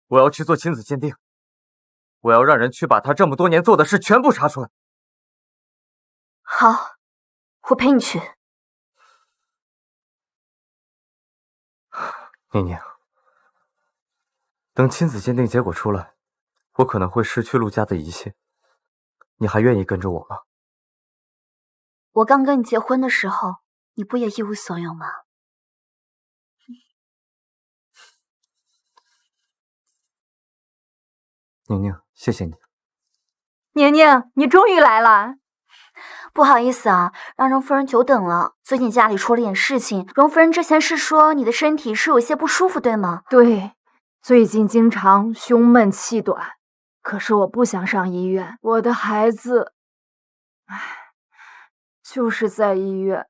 我要去做亲子鉴定，我要让人去把他这么多年做的事全部查出来。好，我陪你去。宁宁，等亲子鉴定结果出来，我可能会失去陆家的一切，你还愿意跟着我吗？我刚跟你结婚的时候，你不也一无所有吗？宁宁，谢谢你。宁宁，你终于来了。不好意思啊，让荣夫人久等了。最近家里出了点事情，荣夫人之前是说你的身体是有些不舒服，对吗？对，最近经常胸闷气短，可是我不想上医院，我的孩子，就是在医院。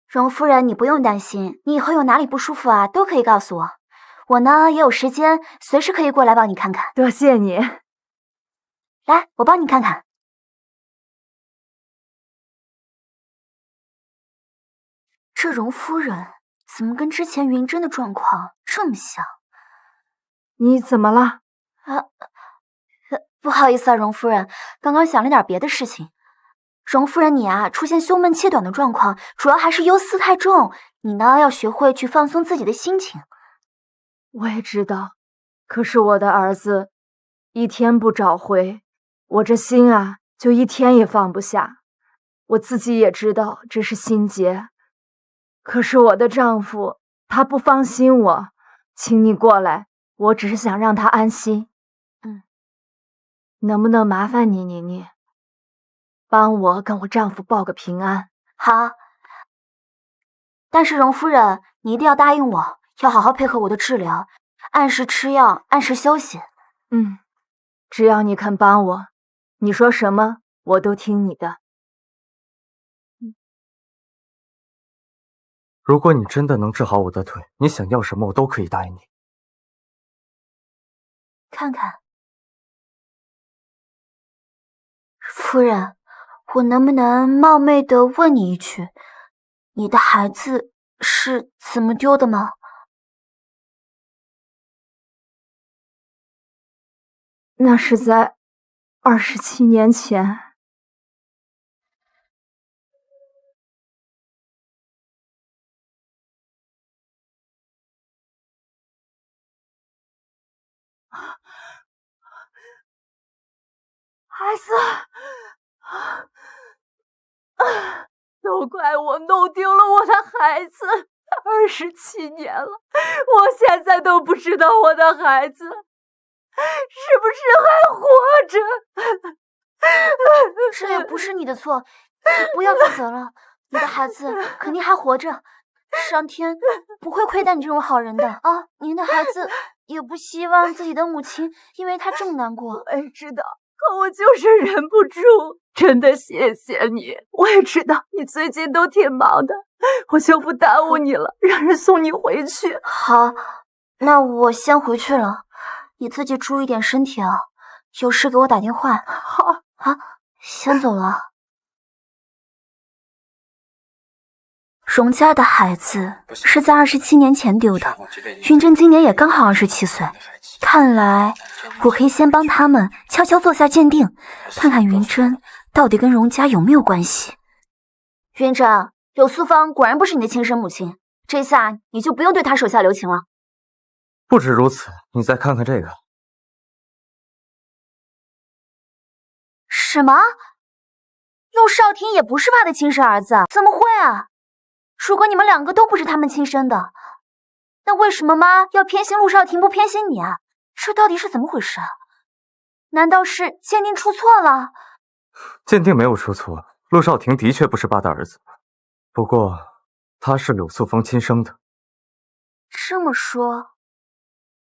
荣夫人，你不用担心，你以后有哪里不舒服啊，都可以告诉我。我呢也有时间，随时可以过来帮你看看。多谢你。来，我帮你看看。这荣夫人怎么跟之前云峥的状况这么像？你怎么了？不好意思啊，荣夫人，刚刚想了点别的事情。荣夫人，你啊，出现胸闷气短的状况，主要还是忧思太重。你呢，要学会去放松自己的心情。我也知道，可是我的儿子一天不找回，我这心啊，就一天也放不下。我自己也知道这是心结，可是我的丈夫他不放心我，请你过来，我只是想让他安心。能不能麻烦你帮我跟我丈夫报个平安？好，但是荣夫人，你一定要答应我，要好好配合我的治疗，按时吃药，按时休息。只要你肯帮我，你说什么我都听你的。如果你真的能治好我的腿，你想要什么我都可以答应你。看看。夫人，我能不能冒昧的问你一句，你的孩子是怎么丢的吗？那是在27年前。孩子，都怪我弄丢了我的孩子，27年了，我现在都不知道我的孩子是不是还活着。这也不是你的错，你不要自责了，你的孩子肯定还活着，上天不会亏待你这种好人的啊！您的孩子也不希望自己的母亲因为他这么难过。我也知道。可我就是忍不住，真的谢谢你。我也知道你最近都挺忙的，我就不耽误你了，让人送你回去。好，那我先回去了，你自己注意点身体啊，有事给我打电话。好，先走了。荣家的孩子是在27年前丢的，云珍今年也刚好27岁。看来我可以先帮他们悄悄做下鉴定，看看云珍到底跟荣家有没有关系。云珍，柳素芳果然不是你的亲生母亲，这下你就不用对她手下留情了。不止如此，你再看看这个。什么？陆少廷也不是他的亲生儿子？怎么会啊？如果你们两个都不是他们亲生的，那为什么妈要偏心陆少廷不偏心你啊？这到底是怎么回事啊？难道是鉴定出错了？鉴定没有出错，陆少廷的确不是爸的儿子，不过他是柳素芳亲生的。这么说，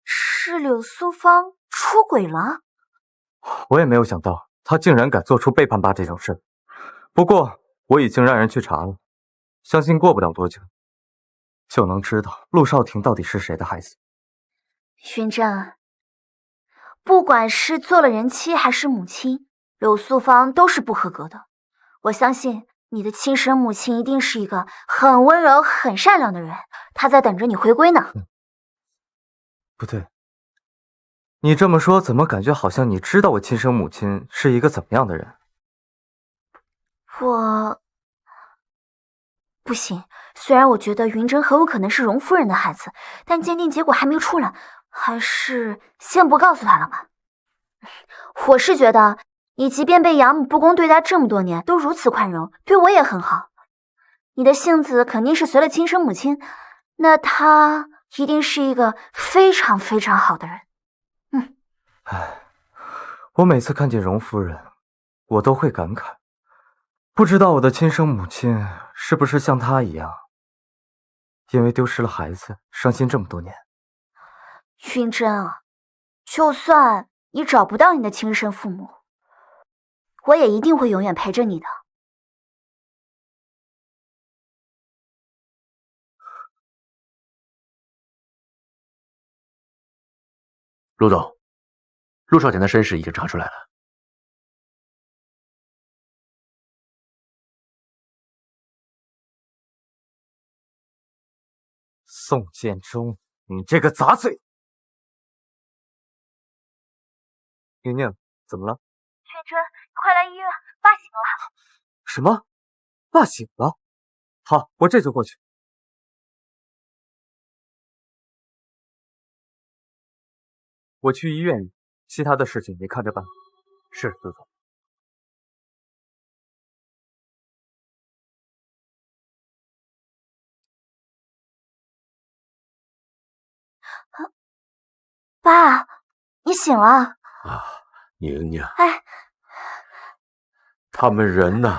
是柳素芳出轨了？我也没有想到他竟然敢做出背叛爸这种事，不过我已经让人去查了，相信过不了多久就能知道陆少廷到底是谁的孩子。云珍，不管是做了人妻还是母亲，柳素芳都是不合格的。我相信你的亲生母亲一定是一个很温柔、很善良的人，她在等着你回归呢。不对，你这么说，怎么感觉好像你知道我亲生母亲是一个怎么样的人？我不行，虽然我觉得云珍很有可能是荣夫人的孩子，但鉴定结果还没出来，还是先不告诉她了吧。我是觉得你即便被养母不公对待这么多年，都如此宽容，对我也很好。你的性子肯定是随了亲生母亲，那她一定是一个非常非常好的人。我每次看见荣夫人，我都会感慨，不知道我的亲生母亲是不是像她一样，因为丢失了孩子伤心这么多年。云珍啊，就算你找不到你的亲生父母，我也一定会永远陪着你的。陆总，陆少廷的身世已经查出来了。宋建中，你这个杂碎！宁宁，怎么了？云真，快来医院，爸醒了。什么？爸醒了？好，我这就过去。我去医院，其他的事情你看着办。是，陆总。爸，你醒了。啊，宁宁。哎，他们人呢？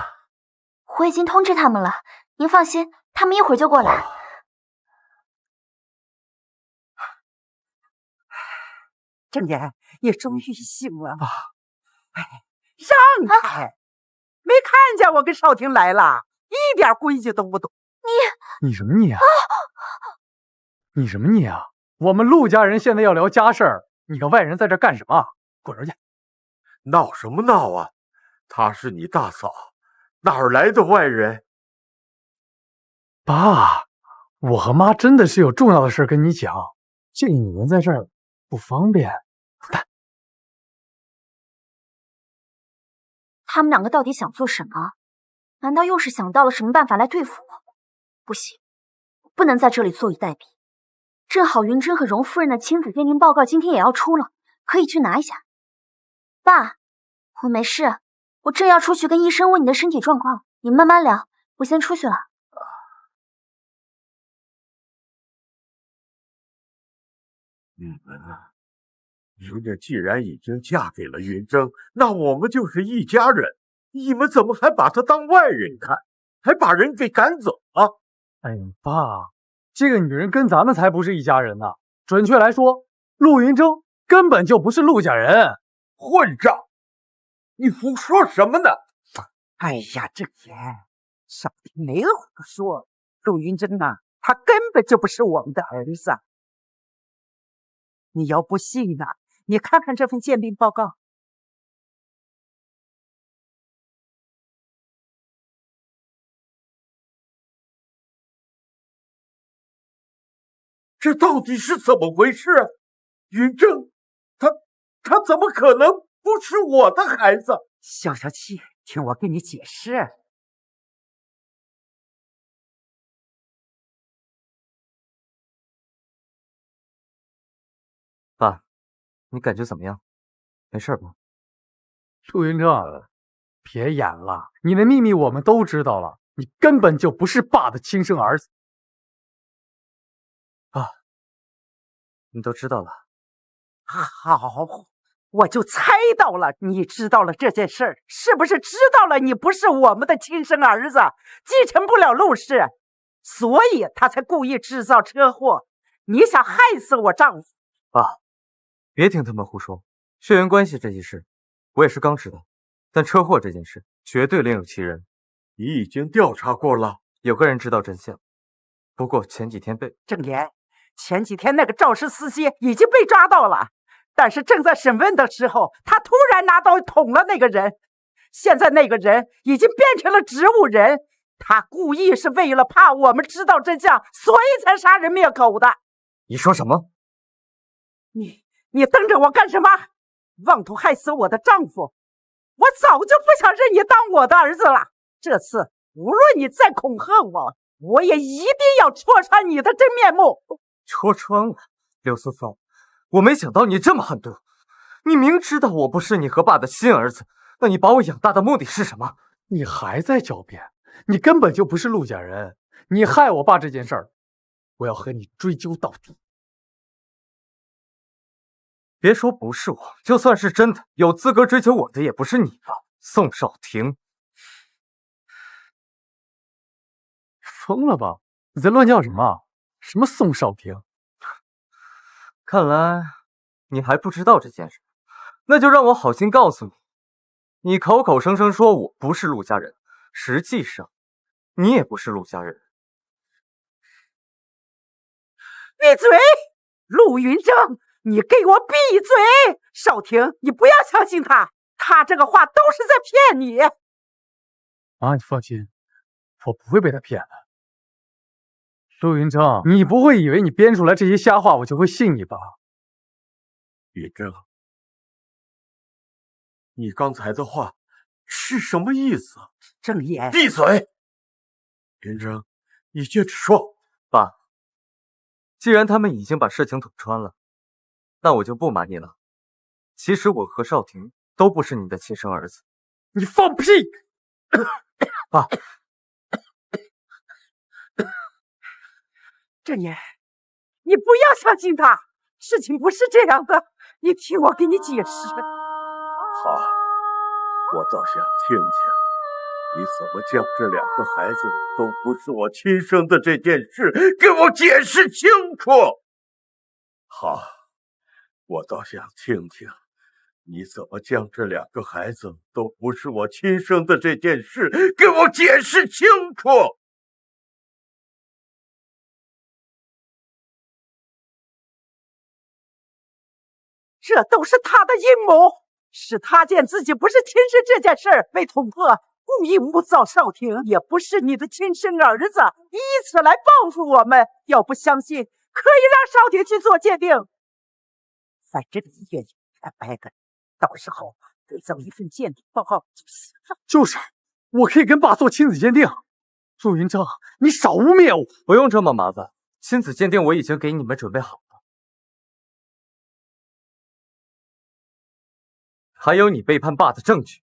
我已经通知他们了，您放心，他们一会儿就过来。郑言，你终于醒了。哎，让开！没看见我跟少廷来了，一点规矩都不懂。你什么你啊？你什么你啊？我们陆家人现在要聊家事儿，你个外人在这干什么？滚出去！闹什么闹啊？她是你大嫂，哪儿来的外人？爸，我和妈真的是有重要的事跟你讲，建议你们在这儿不方便。滚蛋！他们两个到底想做什么？难道又是想到了什么办法来对付我？不行，不能在这里坐以待毙。正好云珍和荣夫人的亲子鉴定报告今天也要出了，可以去拿一下。爸，我没事，我正要出去跟医生问你的身体状况，你慢慢聊，我先出去了。你们啊，人家既然已经嫁给了云峥，那我们就是一家人，你们怎么还把她当外人看，还把人给赶走啊？哎呀，爸，这个女人跟咱们才不是一家人呢。准确来说，陆云峥根本就不是陆家人。混账！你胡说什么呢？哎呀，郑言，少听没胡说。陆云峥啊，他根本就不是我们的儿子。你要不信呢，你看看这份鉴定报告。这到底是怎么回事？云峥，他怎么可能不是我的孩子？消消气，听我给你解释。爸，你感觉怎么样？没事吧？陆云峥，别演了，你的秘密我们都知道了，你根本就不是爸的亲生儿子。爸，你都知道了。好，我就猜到了，你知道了这件事儿，是不是知道了你不是我们的亲生儿子，继承不了陆氏，所以他才故意制造车祸。你想害死我丈夫？爸，别听他们胡说，血缘关系这件事，我也是刚知道，但车祸这件事绝对另有其人。你已经调查过了，有个人知道真相，不过前几天被郑言，前几天那个肇事司机已经被抓到了。但是正在审问的时候，他突然拿刀捅了那个人，现在那个人已经变成了植物人，他故意是为了怕我们知道真相，所以才杀人灭口的。你说什么？你瞪着我干什么？妄图害死我的丈夫，我早就不想认你当我的儿子了。这次无论你再恐吓我，我也一定要戳穿你的真面目。戳穿了？刘思峰，我没想到你这么狠毒！你明知道我不是你和爸的亲儿子，那你把我养大的目的是什么？你还在狡辩，你根本就不是陆家人，你害我爸这件事儿，我要和你追究到底。别说不是我，就算是真的，有资格追究我的也不是你吧，宋少廷。疯了吧？你在乱叫什么？什么宋少廷？看来你还不知道这件事，那就让我好心告诉你，你口口声声说我不是陆家人，实际上你也不是陆家人。闭嘴！陆云峥，你给我闭嘴！少廷，你不要相信他，他这个话都是在骗你。妈，你放心，我不会被他骗的。陆云峥，你不会以为你编出来这些瞎话我就会信你吧？云峥，你刚才的话是什么意思？郑言，闭嘴！云峥，你接着说。爸，既然他们已经把事情捅穿了，那我就不瞒你了。其实我和少廷都不是你的亲生儿子。你放屁！爸，郑言，你不要相信他，事情不是这样的，你听我给你解释。好，我倒想听听你怎么将这两个孩子都不是我亲生的这件事给我解释清楚。好，我倒想听听你怎么将这两个孩子都不是我亲生的这件事给我解释清楚。这都是他的阴谋，是他见自己不是亲生这件事被捅破，故意诬造少廷，也不是你的亲生儿子，以此来报复我们。要不相信，可以让少廷去做鉴定，反正医院有白的，到时候对照一份鉴定报告就行了。就是，我可以跟爸做亲子鉴定。陆云峥，你少污蔑我！不用这么麻烦，亲子鉴定我已经给你们准备好了。还有你背叛爸的证据。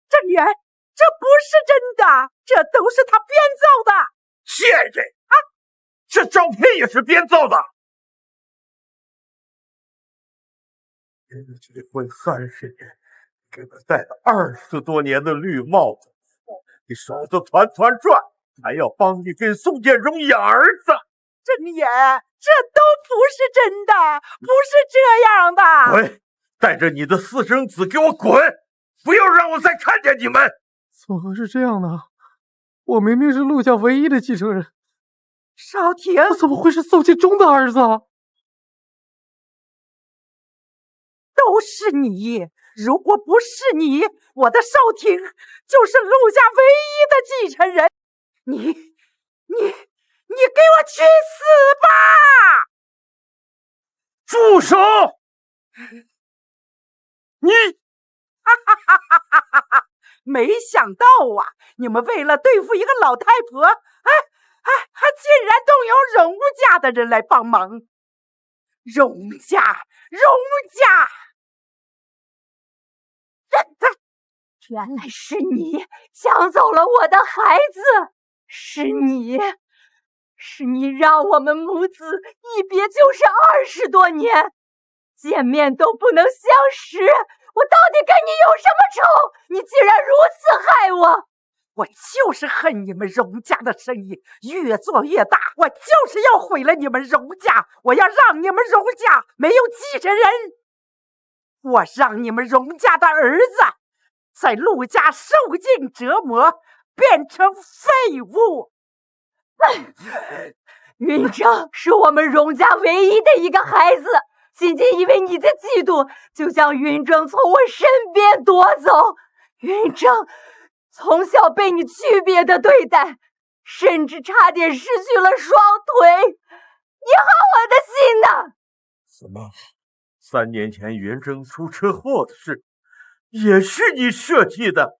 郑言，这不是真的，这都是他编造的。贱人啊！这照片也是编造的。结婚30年，给我戴了20多年的绿帽子，你手都团团转，还要帮你给宋建荣养儿子。郑言，这都不是真的，不是这样的。滚！带着你的私生子给我滚！不要让我再看见你们！怎么是这样呢？我明明是陆家唯一的继承人。少廷，我怎么会是宋建忠的儿子？都是你！如果不是你，我的少廷就是陆家唯一的继承人。你给我去死吧！住手！你！没想到啊，你们为了对付一个老太婆，还竟然动用荣家的人来帮忙。荣家！原来是你抢走了我的孩子，是你让我们母子一别就是20多年，见面都不能相识。我到底跟你有什么仇？你竟然如此害我！我就是恨你们荣家的生意越做越大，我就是要毁了你们荣家，我要让你们荣家没有继承人，我让你们荣家的儿子在陆家受尽折磨，变成废物。云峥是我们荣家唯一的一个孩子，仅仅因为你的嫉妒，就将云峥从我身边夺走。云峥从小被你区别的对待，甚至差点失去了双腿，你好我的心呐！怎么，3年前云峥出车祸的事也是你设计的？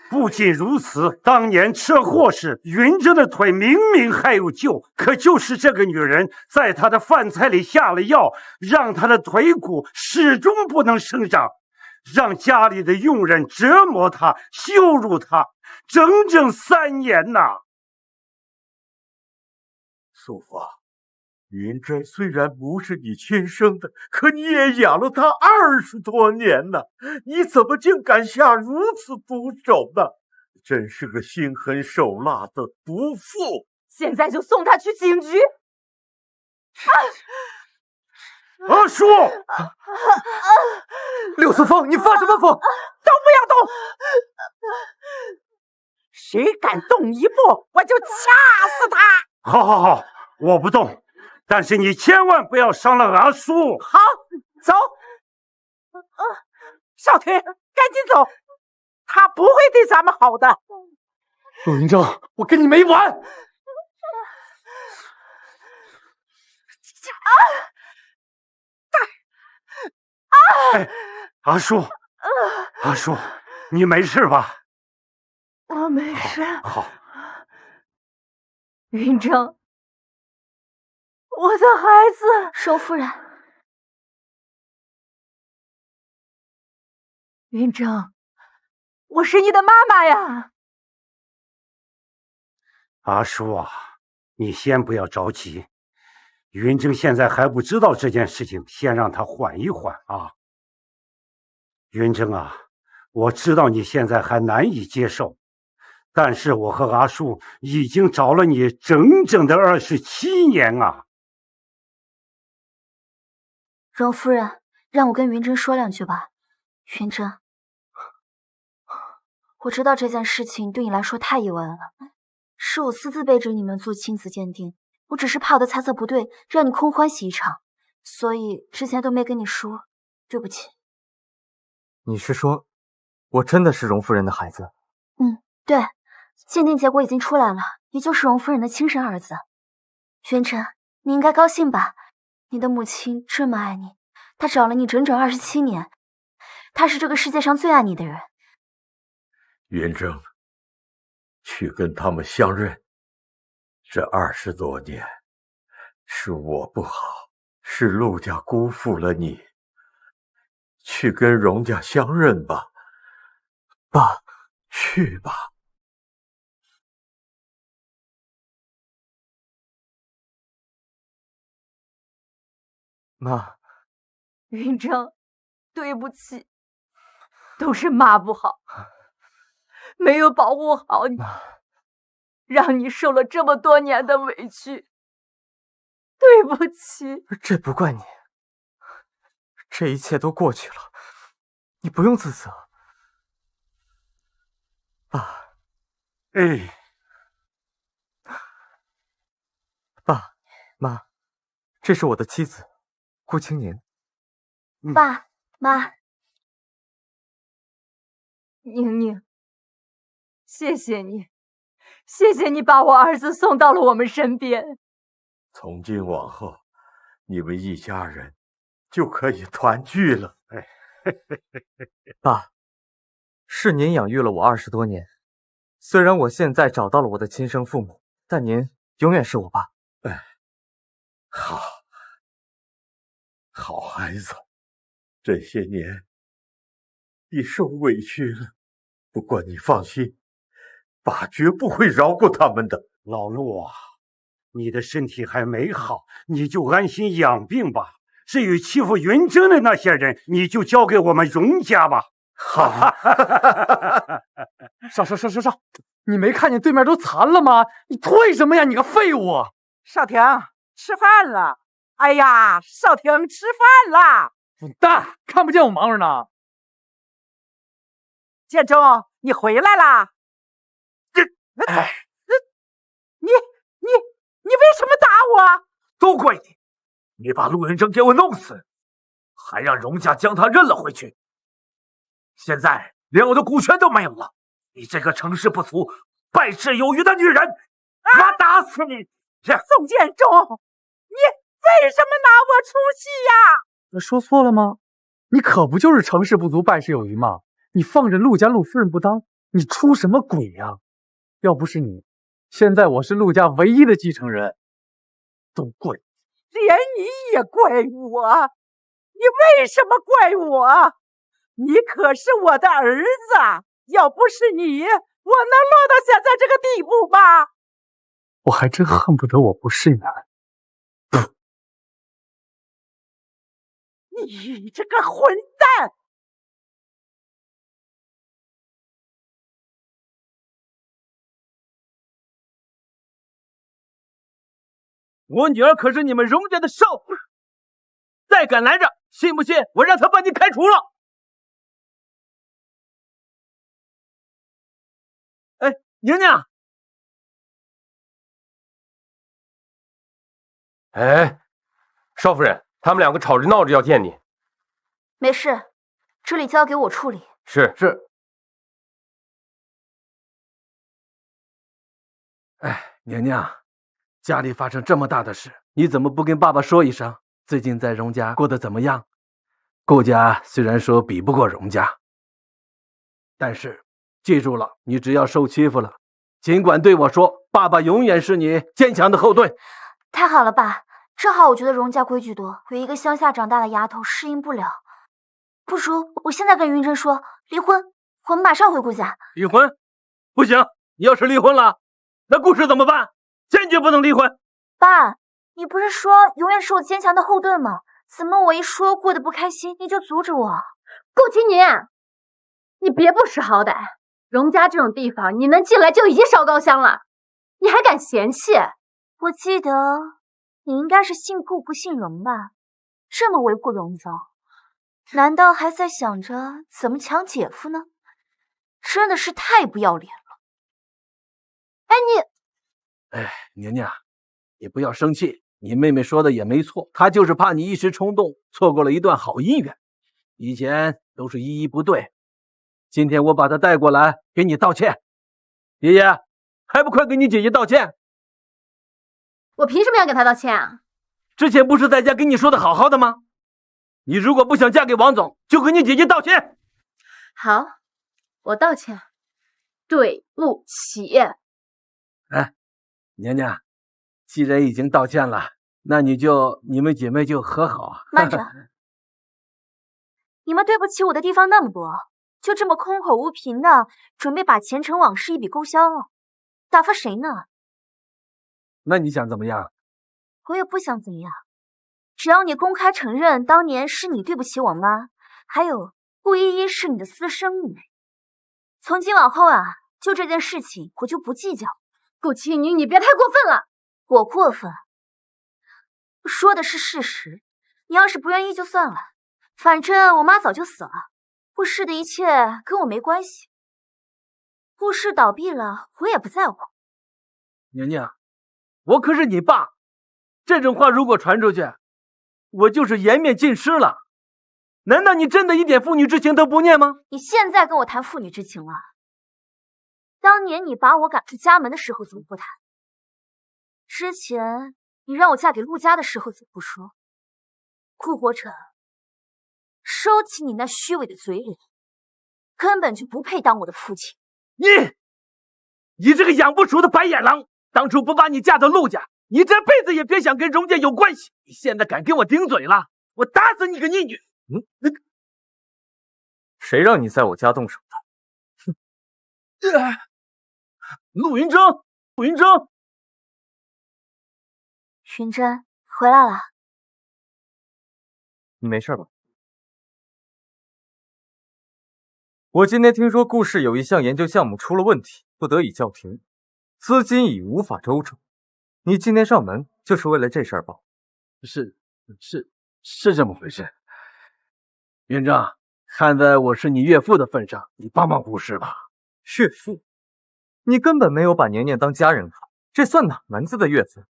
不仅如此，当年车祸时，云峥的腿明明还有救，可就是这个女人在他的饭菜里下了药，让他的腿骨始终不能生长，让家里的佣人折磨他、羞辱他，整整3年呐！素芳，云峥虽然不是你亲生的，可你也养了他20多年呢，你怎么竟敢下如此毒手呢？真是个心狠手辣的毒妇！现在就送他去警局！阿叔，柳思风，你发什么疯？都不要动！谁敢动一步，我就掐死他！好，我不动，但是你千万不要伤了阿叔。好，走。少廷，赶紧走，他不会对咱们好的。陆云峥，我跟你没完！哎，阿叔，阿叔，你没事吧？我没事。好。云峥，我的孩子。荣夫人。云峥，我是你的妈妈呀。阿叔啊，你先不要着急，云峥现在还不知道这件事情，先让他缓一缓啊。云峥啊，我知道你现在还难以接受，但是我和阿叔已经找了你整整的27年啊。荣夫人，让我跟云峥说两句吧。云峥，我知道这件事情对你来说太意外了，是我私自背着你们做亲子鉴定，我只是怕我的猜测不对，让你空欢喜一场，所以之前都没跟你说，对不起。你是说，我真的是荣夫人的孩子？对，鉴定结果已经出来了，你就是荣夫人的亲生儿子。云峥，你应该高兴吧？你的母亲这么爱你，她找了你整整27年，她是这个世界上最爱你的人。云峥，去跟他们相认。这20多年，是我不好，是陆家辜负了你。去跟荣家相认吧，爸，去吧。妈，云峥，对不起，都是妈不好，没有保护好你，让你受了这么多年的委屈，对不起。这不怪你，这一切都过去了，你不用自责。爸，爸妈，这是我的妻子顾青年。爸妈，宁宁，谢谢你，谢谢你把我儿子送到了我们身边。从今往后，你们一家人就可以团聚了。爸，是您养育了我20多年，虽然我现在找到了我的亲生父母，但您永远是我爸。好孩子，这些年你受委屈了，不过你放心，爸绝不会饶过他们的。老陆啊，你的身体还没好，你就安心养病吧。至于欺负云峥的那些人，你就交给我们荣家吧。好，少，你没看见对面都残了吗？你退什么呀？你个废物！少廷，吃饭了。哎呀，少廷，吃饭了。滚蛋！看不见我忙着呢。建中，你回来啦？你为什么打我？都怪你！你把陆云峥给我弄死，还让荣家将他认了回去。现在连我的股权都没有了，你这个成事不足、败事有余的女人，我打死你！宋建中，你为什么拿我出气呀？说错了吗？你可不就是成事不足败事有余吗？你放着陆家陆夫人不当，你出什么鬼呀？要不是你，现在我是陆家唯一的继承人，都怪你。连你也怪我？你为什么怪我？你可是我的儿子，要不是你，我能落到现在这个地步吗？我还真恨不得我不是你。你这个混蛋！我女儿可是你们荣家的少妇，再敢拦着，信不信我让她把你开除了？哎，宁宁，哎，少夫人，他们两个吵着闹着要见你。没事，这里交给我处理。是。哎，娘娘，家里发生这么大的事，你怎么不跟爸爸说一声？最近在荣家过得怎么样？顾家虽然说比不过荣家，但是记住了，你只要受欺负了，尽管对我说，爸爸永远是你坚强的后盾。太好了，爸，正好我觉得荣家规矩多，我一个乡下长大的丫头适应不了。不如我现在跟云珍说离婚，我们马上回顾家。离婚？不行，你要是离婚了，那顾氏怎么办？坚决不能离婚。爸，你不是说永远是我坚强的后盾吗？怎么我一说过得不开心，你就阻止我？顾青宁，你别不识好歹，荣家这种地方，你能进来就已经烧高香了，你还敢嫌弃？我记得你应该是姓顾不姓荣吧？这么维护荣家，难道还在想着怎么抢姐夫呢？真的是太不要脸了！娘娘，你不要生气，你妹妹说的也没错，她就是怕你一时冲动，错过了一段好姻缘。以前都是依依不对，今天我把她带过来给你道歉。爷爷，还不快给你姐姐道歉？我凭什么要给她道歉啊？之前不是在家跟你说的好好的吗？你如果不想嫁给王总，就跟你姐姐道歉。好，我道歉，对不起。哎，娘娘，既然已经道歉了，那你们姐妹就和好。慢着，你们对不起我的地方那么多，就这么空口无凭的准备把前尘往事一笔勾销了，打发谁呢？那你想怎么样？我也不想怎样，只要你公开承认当年是你对不起我妈，还有顾依依是你的私生女，从今往后啊，就这件事情我就不计较。顾青宁，你别太过分了。我过分？我说的是事实，你要是不愿意就算了，反正我妈早就死了，顾氏的一切跟我没关系。顾氏倒闭了，我也不在乎。娘娘，我可是你爸，这种话如果传出去，我就是颜面尽失了。难道你真的一点父女之情都不念吗？你现在跟我谈父女之情了？当年你把我赶出家门的时候怎么不谈？之前你让我嫁给陆家的时候怎么不说？顾国成，收起你那虚伪的嘴脸，根本就不配当我的父亲。你这个养不熟的白眼狼！当初不把你嫁到陆家，你这辈子也别想跟荣家有关系。你现在敢跟我顶嘴了，我打死你个逆女！谁让你在我家动手的？哼！陆云峥，陆云峥，云珍回来了。你没事吧？我今天听说顾氏有一项研究项目出了问题，不得已叫停，资金已无法周转。你今天上门就是为了这事儿吧？是这么回事。云峥，看在我是你岳父的份上，你帮帮顾氏吧。岳父？你根本没有把年年当家人看，这算哪门子的岳父？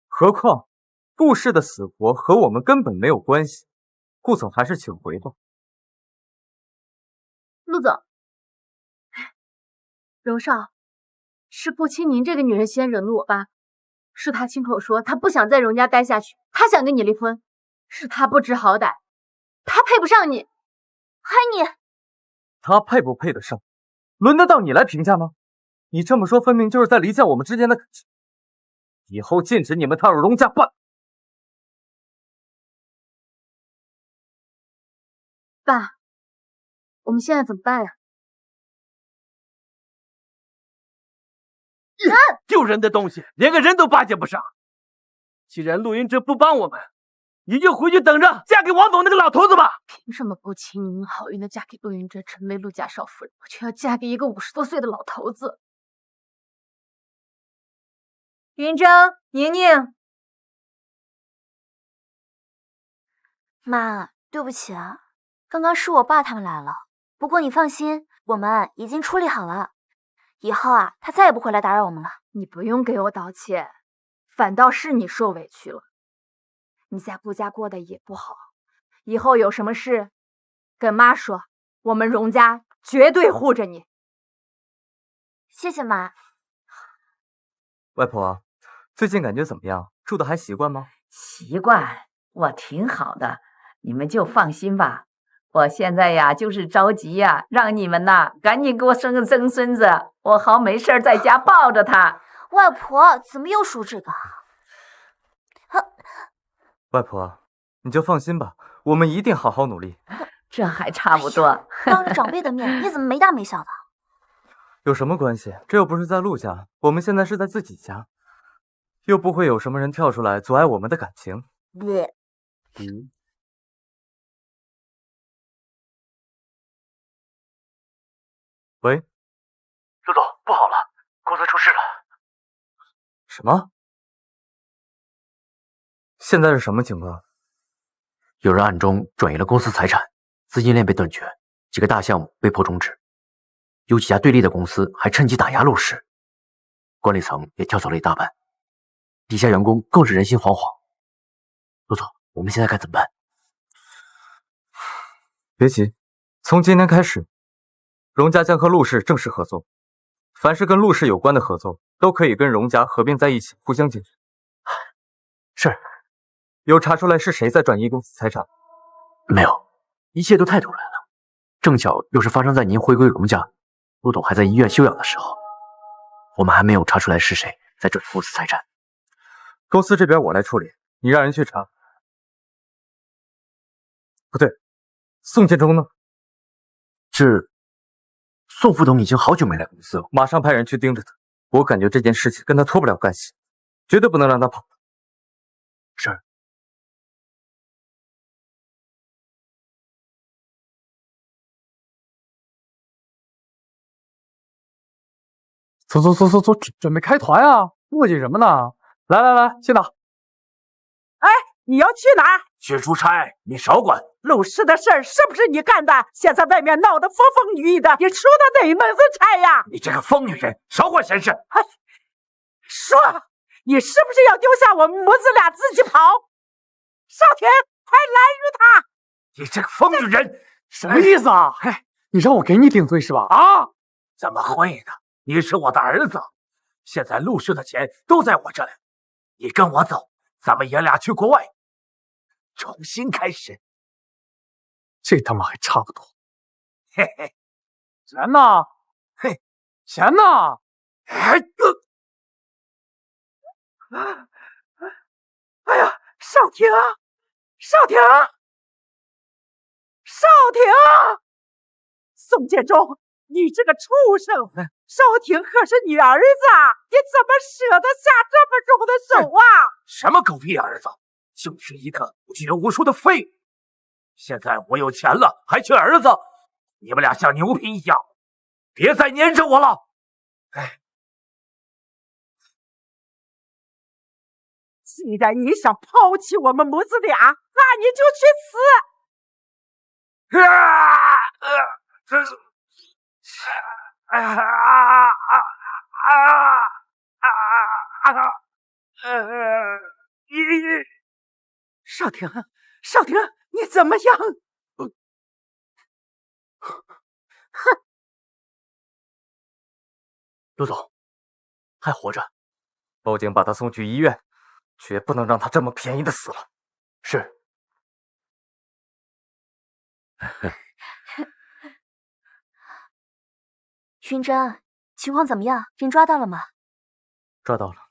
何况顾氏的死活和我们根本没有关系，顾总还是请回吧。陆总，荣少，是顾青宁这个女人先惹怒我爸，是她亲口说她不想在荣家待下去，她想跟你离婚，是她不知好歹，她配不上你，还你，她配不配得上，轮得到你来评价吗？你这么说，分明就是在离间我们之间的感情。以后禁止你们踏入荣家半。爸，我们现在怎么办呀？丢人的东西，连个人都巴结不上。既然陆云峥不帮我们，你就回去等着嫁给王总那个老头子吧。凭什么顾青宁好运的嫁给陆云峥，成为陆家少夫人，我却要嫁给一个50多岁的老头子？云峥，宁宁，妈，对不起啊，刚刚是我爸他们来了。不过你放心，我们已经处理好了，以后啊，他再也不会来打扰我们了。你不用给我道歉，反倒是你受委屈了。你在顾家过得也不好，以后有什么事跟妈说，我们荣家绝对护着你。谢谢妈。外婆，最近感觉怎么样？住的还习惯吗？习惯，我挺好的，你们就放心吧。我现在呀，就是着急呀，让你们呐赶紧给我生个曾孙子，我好没事在家抱着他。外婆怎么又说这个？外婆，你就放心吧，我们一定好好努力。这还差不多。当着长辈的面，你怎么没大没小的？有什么关系？这又不是在陆家，我们现在是在自己家，又不会有什么人跳出来阻碍我们的感情。喂，陆总，不好了，公司出事了。什么？现在是什么情况？有人暗中转移了公司财产，资金链被断绝，几个大项目被迫终止，有几家对立的公司还趁机打压陆氏，管理层也跳槽了一大半，底下员工更是人心惶惶。陆总，我们现在该怎么办？别急，从今天开始，荣家将和陆氏正式合作，凡是跟陆氏有关的合作，都可以跟荣家合并在一起，互相解决。是。有查出来是谁在转移公司财产？没有，一切都太突然了，正巧又是发生在您回归荣家，陆董还在医院休养的时候，我们还没有查出来是谁在转移公司财产。公司这边我来处理，你让人去查。不对，宋建中呢？宋副董已经好久没来公司了，马上派人去盯着他。我感觉这件事情跟他脱不了干系，绝对不能让他跑。是。走，准备开团啊！磨叽什么呢？来，先打。哎，你要去哪？去出差，你少管。陆氏的事儿是不是你干的？现在外面闹得风风雨雨的，你出的哪门子差呀？你这个疯女人，少管闲事！哎，说，你是不是要丢下我们母子俩自己跑？少廷，快拦住他！你这个疯女人，什么意思啊？哎，你让我给你顶罪是吧？啊？怎么会呢？你是我的儿子，现在陆氏的钱都在我这里，你跟我走，咱们爷俩去国外，重新开始。这他妈还差不多。嘿嘿，钱呢？嘿，钱呢？哎呀，少廷，宋建中，你这个畜生！少廷可是你儿子，你怎么舍得下这么重的手啊？什么狗屁儿子，就是一个不学无术的废物。现在我有钱了，还缺儿子？你们俩像牛皮一样，别再粘着我了。哎，既然你想抛弃我们母子俩，那你就去死！这是，少廷，你怎么样？哼，陆总还活着，报警把他送去医院，绝不能让他这么便宜的死了。是。勋真，情况怎么样？人抓到了吗？抓到了，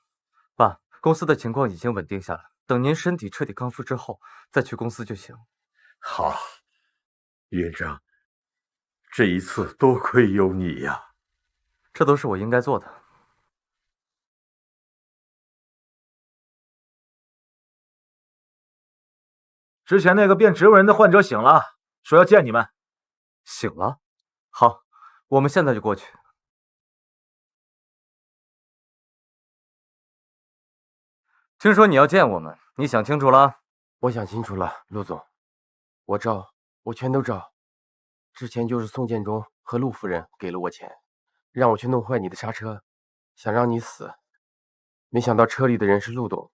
爸，公司的情况已经稳定下来，等您身体彻底康复之后，再去公司就行。好，云章，这一次多亏有你呀，这都是我应该做的。之前那个变植物人的患者醒了，说要见你们。醒了？好，我们现在就过去。听说你要见我们，你想清楚了？我想清楚了，陆总，我全都照。之前就是宋建中和陆夫人给了我钱，让我去弄坏你的刹车，想让你死。没想到车里的人是陆董，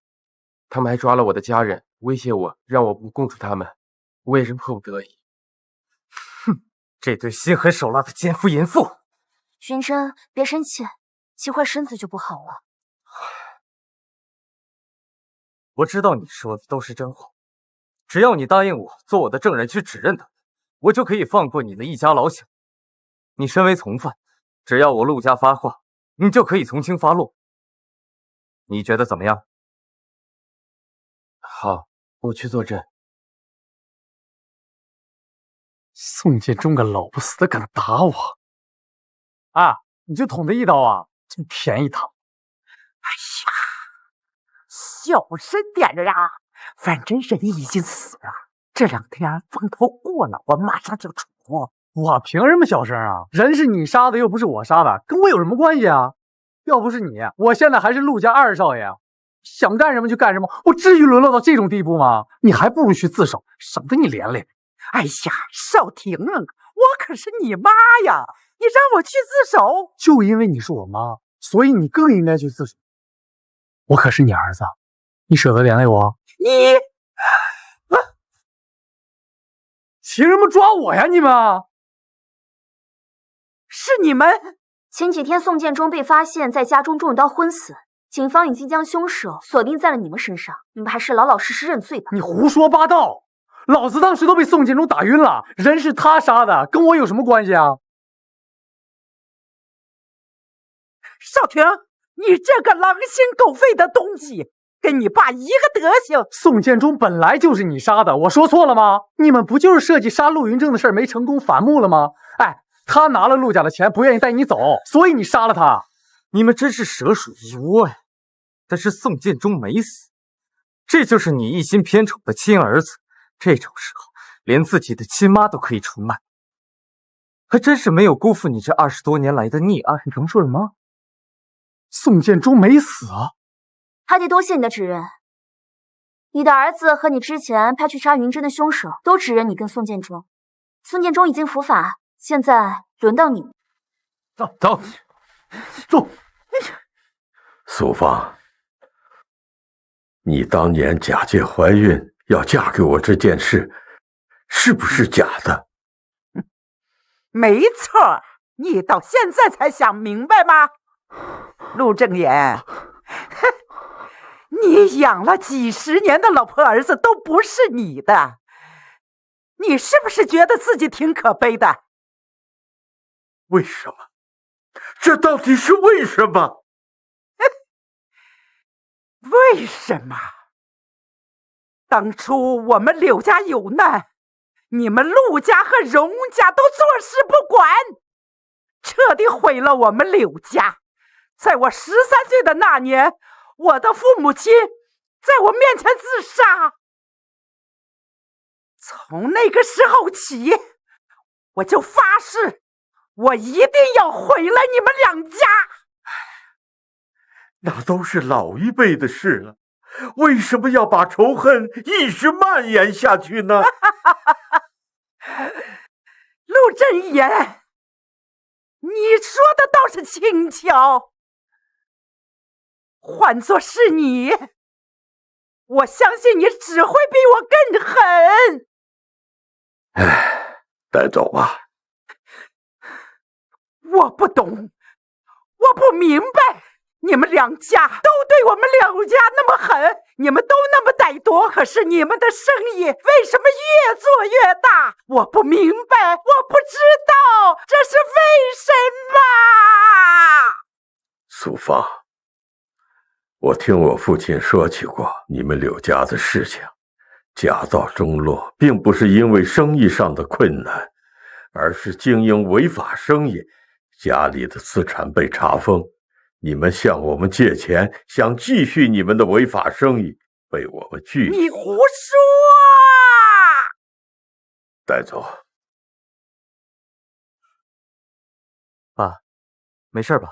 他们还抓了我的家人，威胁我，让我不供出他们。我也是迫不得已。哼，这对心狠手辣的奸夫淫妇！勋真，别生气，气坏身子就不好了。我知道你说的都是真话，只要你答应我做我的证人去指认他，我就可以放过你的一家老小。你身为从犯，只要我陆家发话，你就可以从轻发落。你觉得怎么样？好，我去作证。宋建中个老不死的敢打我！啊，你就捅他一刀啊，真便宜他！哎呀，小声点啊，反正人已经死了。这2天风头过了，我马上就出。我凭什么小声啊？人是你杀的，又不是我杀的，跟我有什么关系啊？要不是你，我现在还是陆家2少爷，想干什么就干什么，我至于沦落到这种地步吗？你还不如去自首，省得你连累。哎呀，少廷，我可是你妈呀！你让我去自首，就因为你是我妈，所以你更应该去自首。我可是你儿子，你舍得连累我？你，凭什么抓我呀？你们是你们！前几天宋建中被发现在家中中刀昏死，警方已经将凶手锁定在了你们身上，你们还是老老实实认罪吧。你胡说八道！老子当时都被宋建中打晕了，人是他杀的，跟我有什么关系啊？少廷，你这个狼心狗肺的东西，跟你爸一个德行。宋建中本来就是你杀的，我说错了吗？你们不就是设计杀陆云正的事没成功反目了吗？哎，他拿了陆家的钱，不愿意带你走，所以你杀了他。你们真是蛇鼠一窝呀！但是宋建中没死，这就是你一心偏宠的亲儿子。这种时候，连自己的亲妈都可以出卖，还真是没有辜负你这20多年来的溺爱。你刚说什么？宋建中没死啊？还得多谢你的指认。你的儿子和你之前派去杀云珍的凶手都指认你跟宋建中。宋建中已经伏法，现在轮到你。走。苏芳，你当年假借怀孕要嫁给我这件事，是不是假的？没错，你到现在才想明白吗？陆正言，你养了几十年的老婆儿子都不是你的，你是不是觉得自己挺可悲的？为什么？这到底是为什么？为什么？当初我们柳家有难，你们陆家和荣家都坐视不管，彻底毁了我们柳家。在我13岁的那年，我的父母亲在我面前自杀。从那个时候起，我就发誓，我一定要毁了你们2家。那都是老一辈的事了，为什么要把仇恨一直蔓延下去呢？陆正言，你说的倒是轻巧。换作是你，我相信你只会比我更狠。哎，带走吧。我不懂，我不明白，你们2家都对我们柳家那么狠，你们都那么歹毒，可是你们的生意为什么越做越大？我不明白，我不知道这是为什么。苏芳，我听我父亲说起过你们柳家的事情，家道中落并不是因为生意上的困难，而是经营违法生意，家里的资产被查封，你们向我们借钱，想继续你们的违法生意，被我们拒绝。你胡说！带走。爸，没事吧？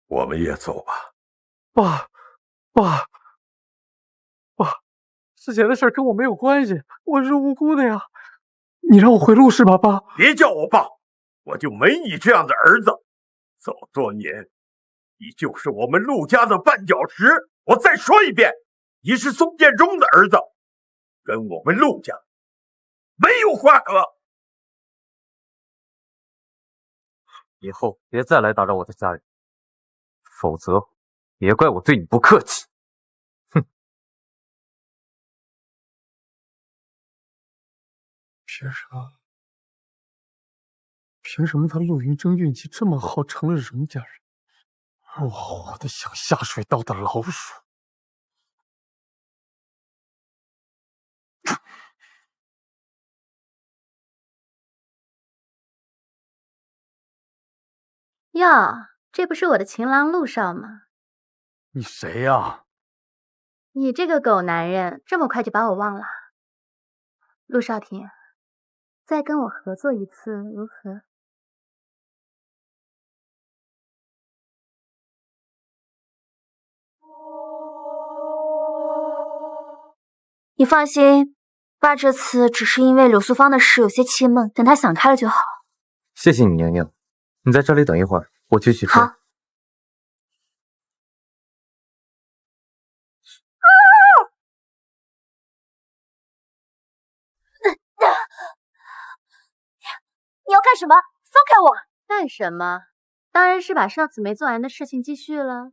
我们也走吧。爸，之前的事跟我没有关系，我是无辜的呀。你让我回陆氏吧，爸。别叫我爸，我就没你这样的儿子。这么多年，你就是我们陆家的绊脚石。我再说一遍，你是宋建中的儿子，跟我们陆家没有瓜葛。以后别再来打扰我的家人，否则别怪我对你不客气。凭什么他陆云峥运气这么好，成了人家人，而我活得像下水道的老鼠？哟，这不是我的情郎陆少吗？你谁呀？你这个狗男人，这么快就把我忘了？陆少廷，再跟我合作一次如何？你放心，爸这次只是因为柳素芳的事有些气闷，等他想开了就好。谢谢你，宁宁。你在这里等一会儿，我去取车。好。你要干什么？放开我！干什么？当然是把上次没做完的事情继续了。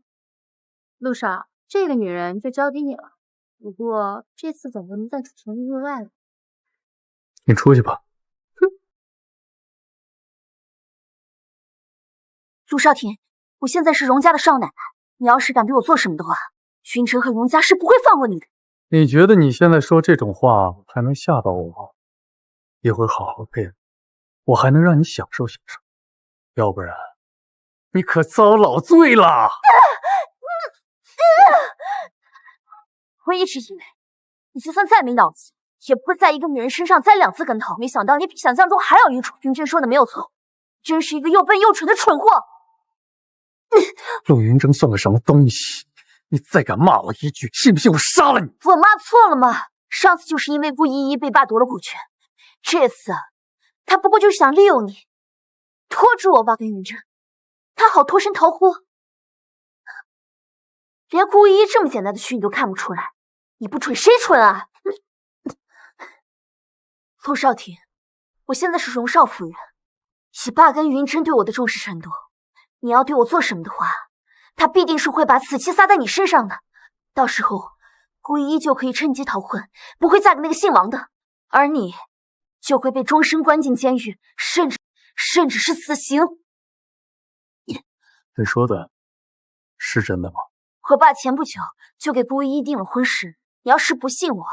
陆少，这个女人就交给你了。不过这次总不能再出什么意外了。你出去吧。陆少廷，我现在是荣家的少奶奶，你要是敢对我做什么的话，云峥和荣家是不会放过你的。你觉得你现在说这种话还能吓到我？一会儿好好配合，我还能让你享受享受，要不然你可遭老罪了。我一直以为你就算再没脑子，也不会在一个女人身上栽2次跟头，没想到你比想象中还要愚蠢。云峥说的没有错，真是一个又笨又蠢的蠢货。陆云峥算个什么东西？你再敢骂我一句，信不信我杀了你？我骂错了吗？上次就是因为顾依依被爸夺了股权，这次他不过就是想利用你，拖住我爸跟云峥，他好脱身逃脱。连顾依依这么简单的事你都看不出来，你不蠢谁蠢啊？陆少廷，我现在是荣少夫人，以爸跟云峥对我的重视程度，你要对我做什么的话，他必定是会把死期撒在你身上的。到时候顾依依就可以趁机逃婚，不会嫁给那个姓王的，而你就会被终身关进监狱，甚至是死刑。你说的是真的吗？我爸前不久就给顾依依定了婚事，你要是不信我，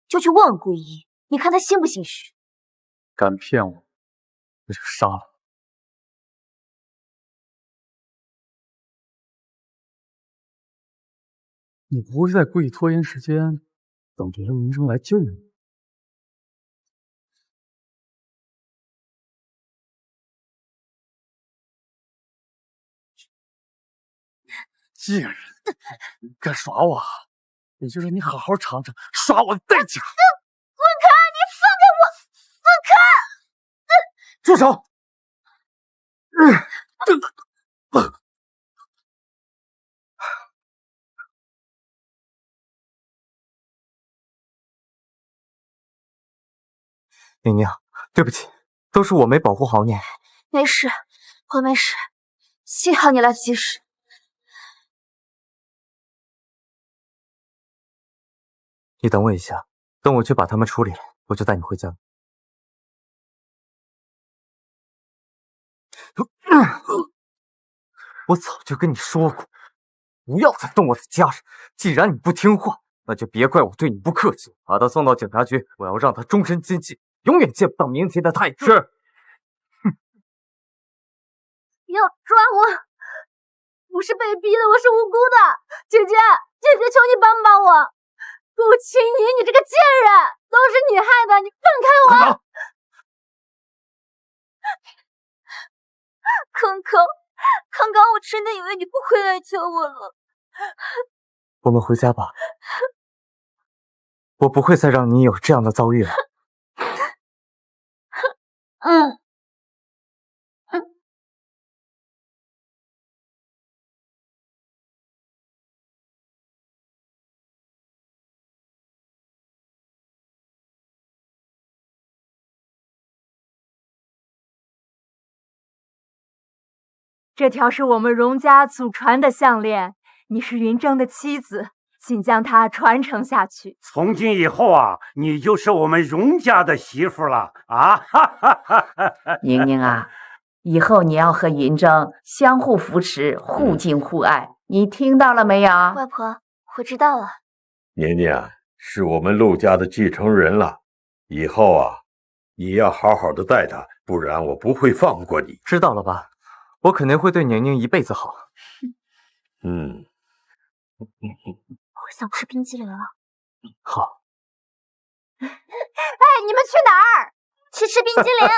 就去问问顾依依，你看她心不心虚？敢骗我，我就杀了。你不会再故意拖延时间，等着陆云峥来救你？贱人，你敢耍我，也就让你好好尝尝耍我的代价！滚开！你放开我！放开！住手！宁宁，对不起，都是我没保护好你。没事，我没事，幸好你来得及时。你等我一下，等我去把他们处理了，我就带你回家。我早就跟你说过，不要再动我的家人。既然你不听话，那就别怪我对你不客气。把他送到警察局，我要让他终身监禁，永远见不到明天的太阳。是。要抓我？不是被逼的，我是无辜的。姐姐，求你帮帮我！顾青妮，你这个贱人，都是你害的，你放开我！康康，刚刚我真的以为你不会来救我了。我们回家吧，我不会再让你有这样的遭遇了。这条是我们荣家祖传的项链，你是云峥的妻子，请将它传承下去。从今以后啊，你就是我们荣家的媳妇了啊！哈哈哈哈！宁宁啊，以后你要和银筝相互扶持，互敬互爱，你听到了没有？外婆，我知道了。宁宁是我们陆家的继承人了，以后啊，你要好好的待她，不然我不会放过你。知道了吧？我肯定会对宁宁一辈子好。嗯。我想吃冰激凌了。好。哎，你们去哪儿？去吃冰激凌。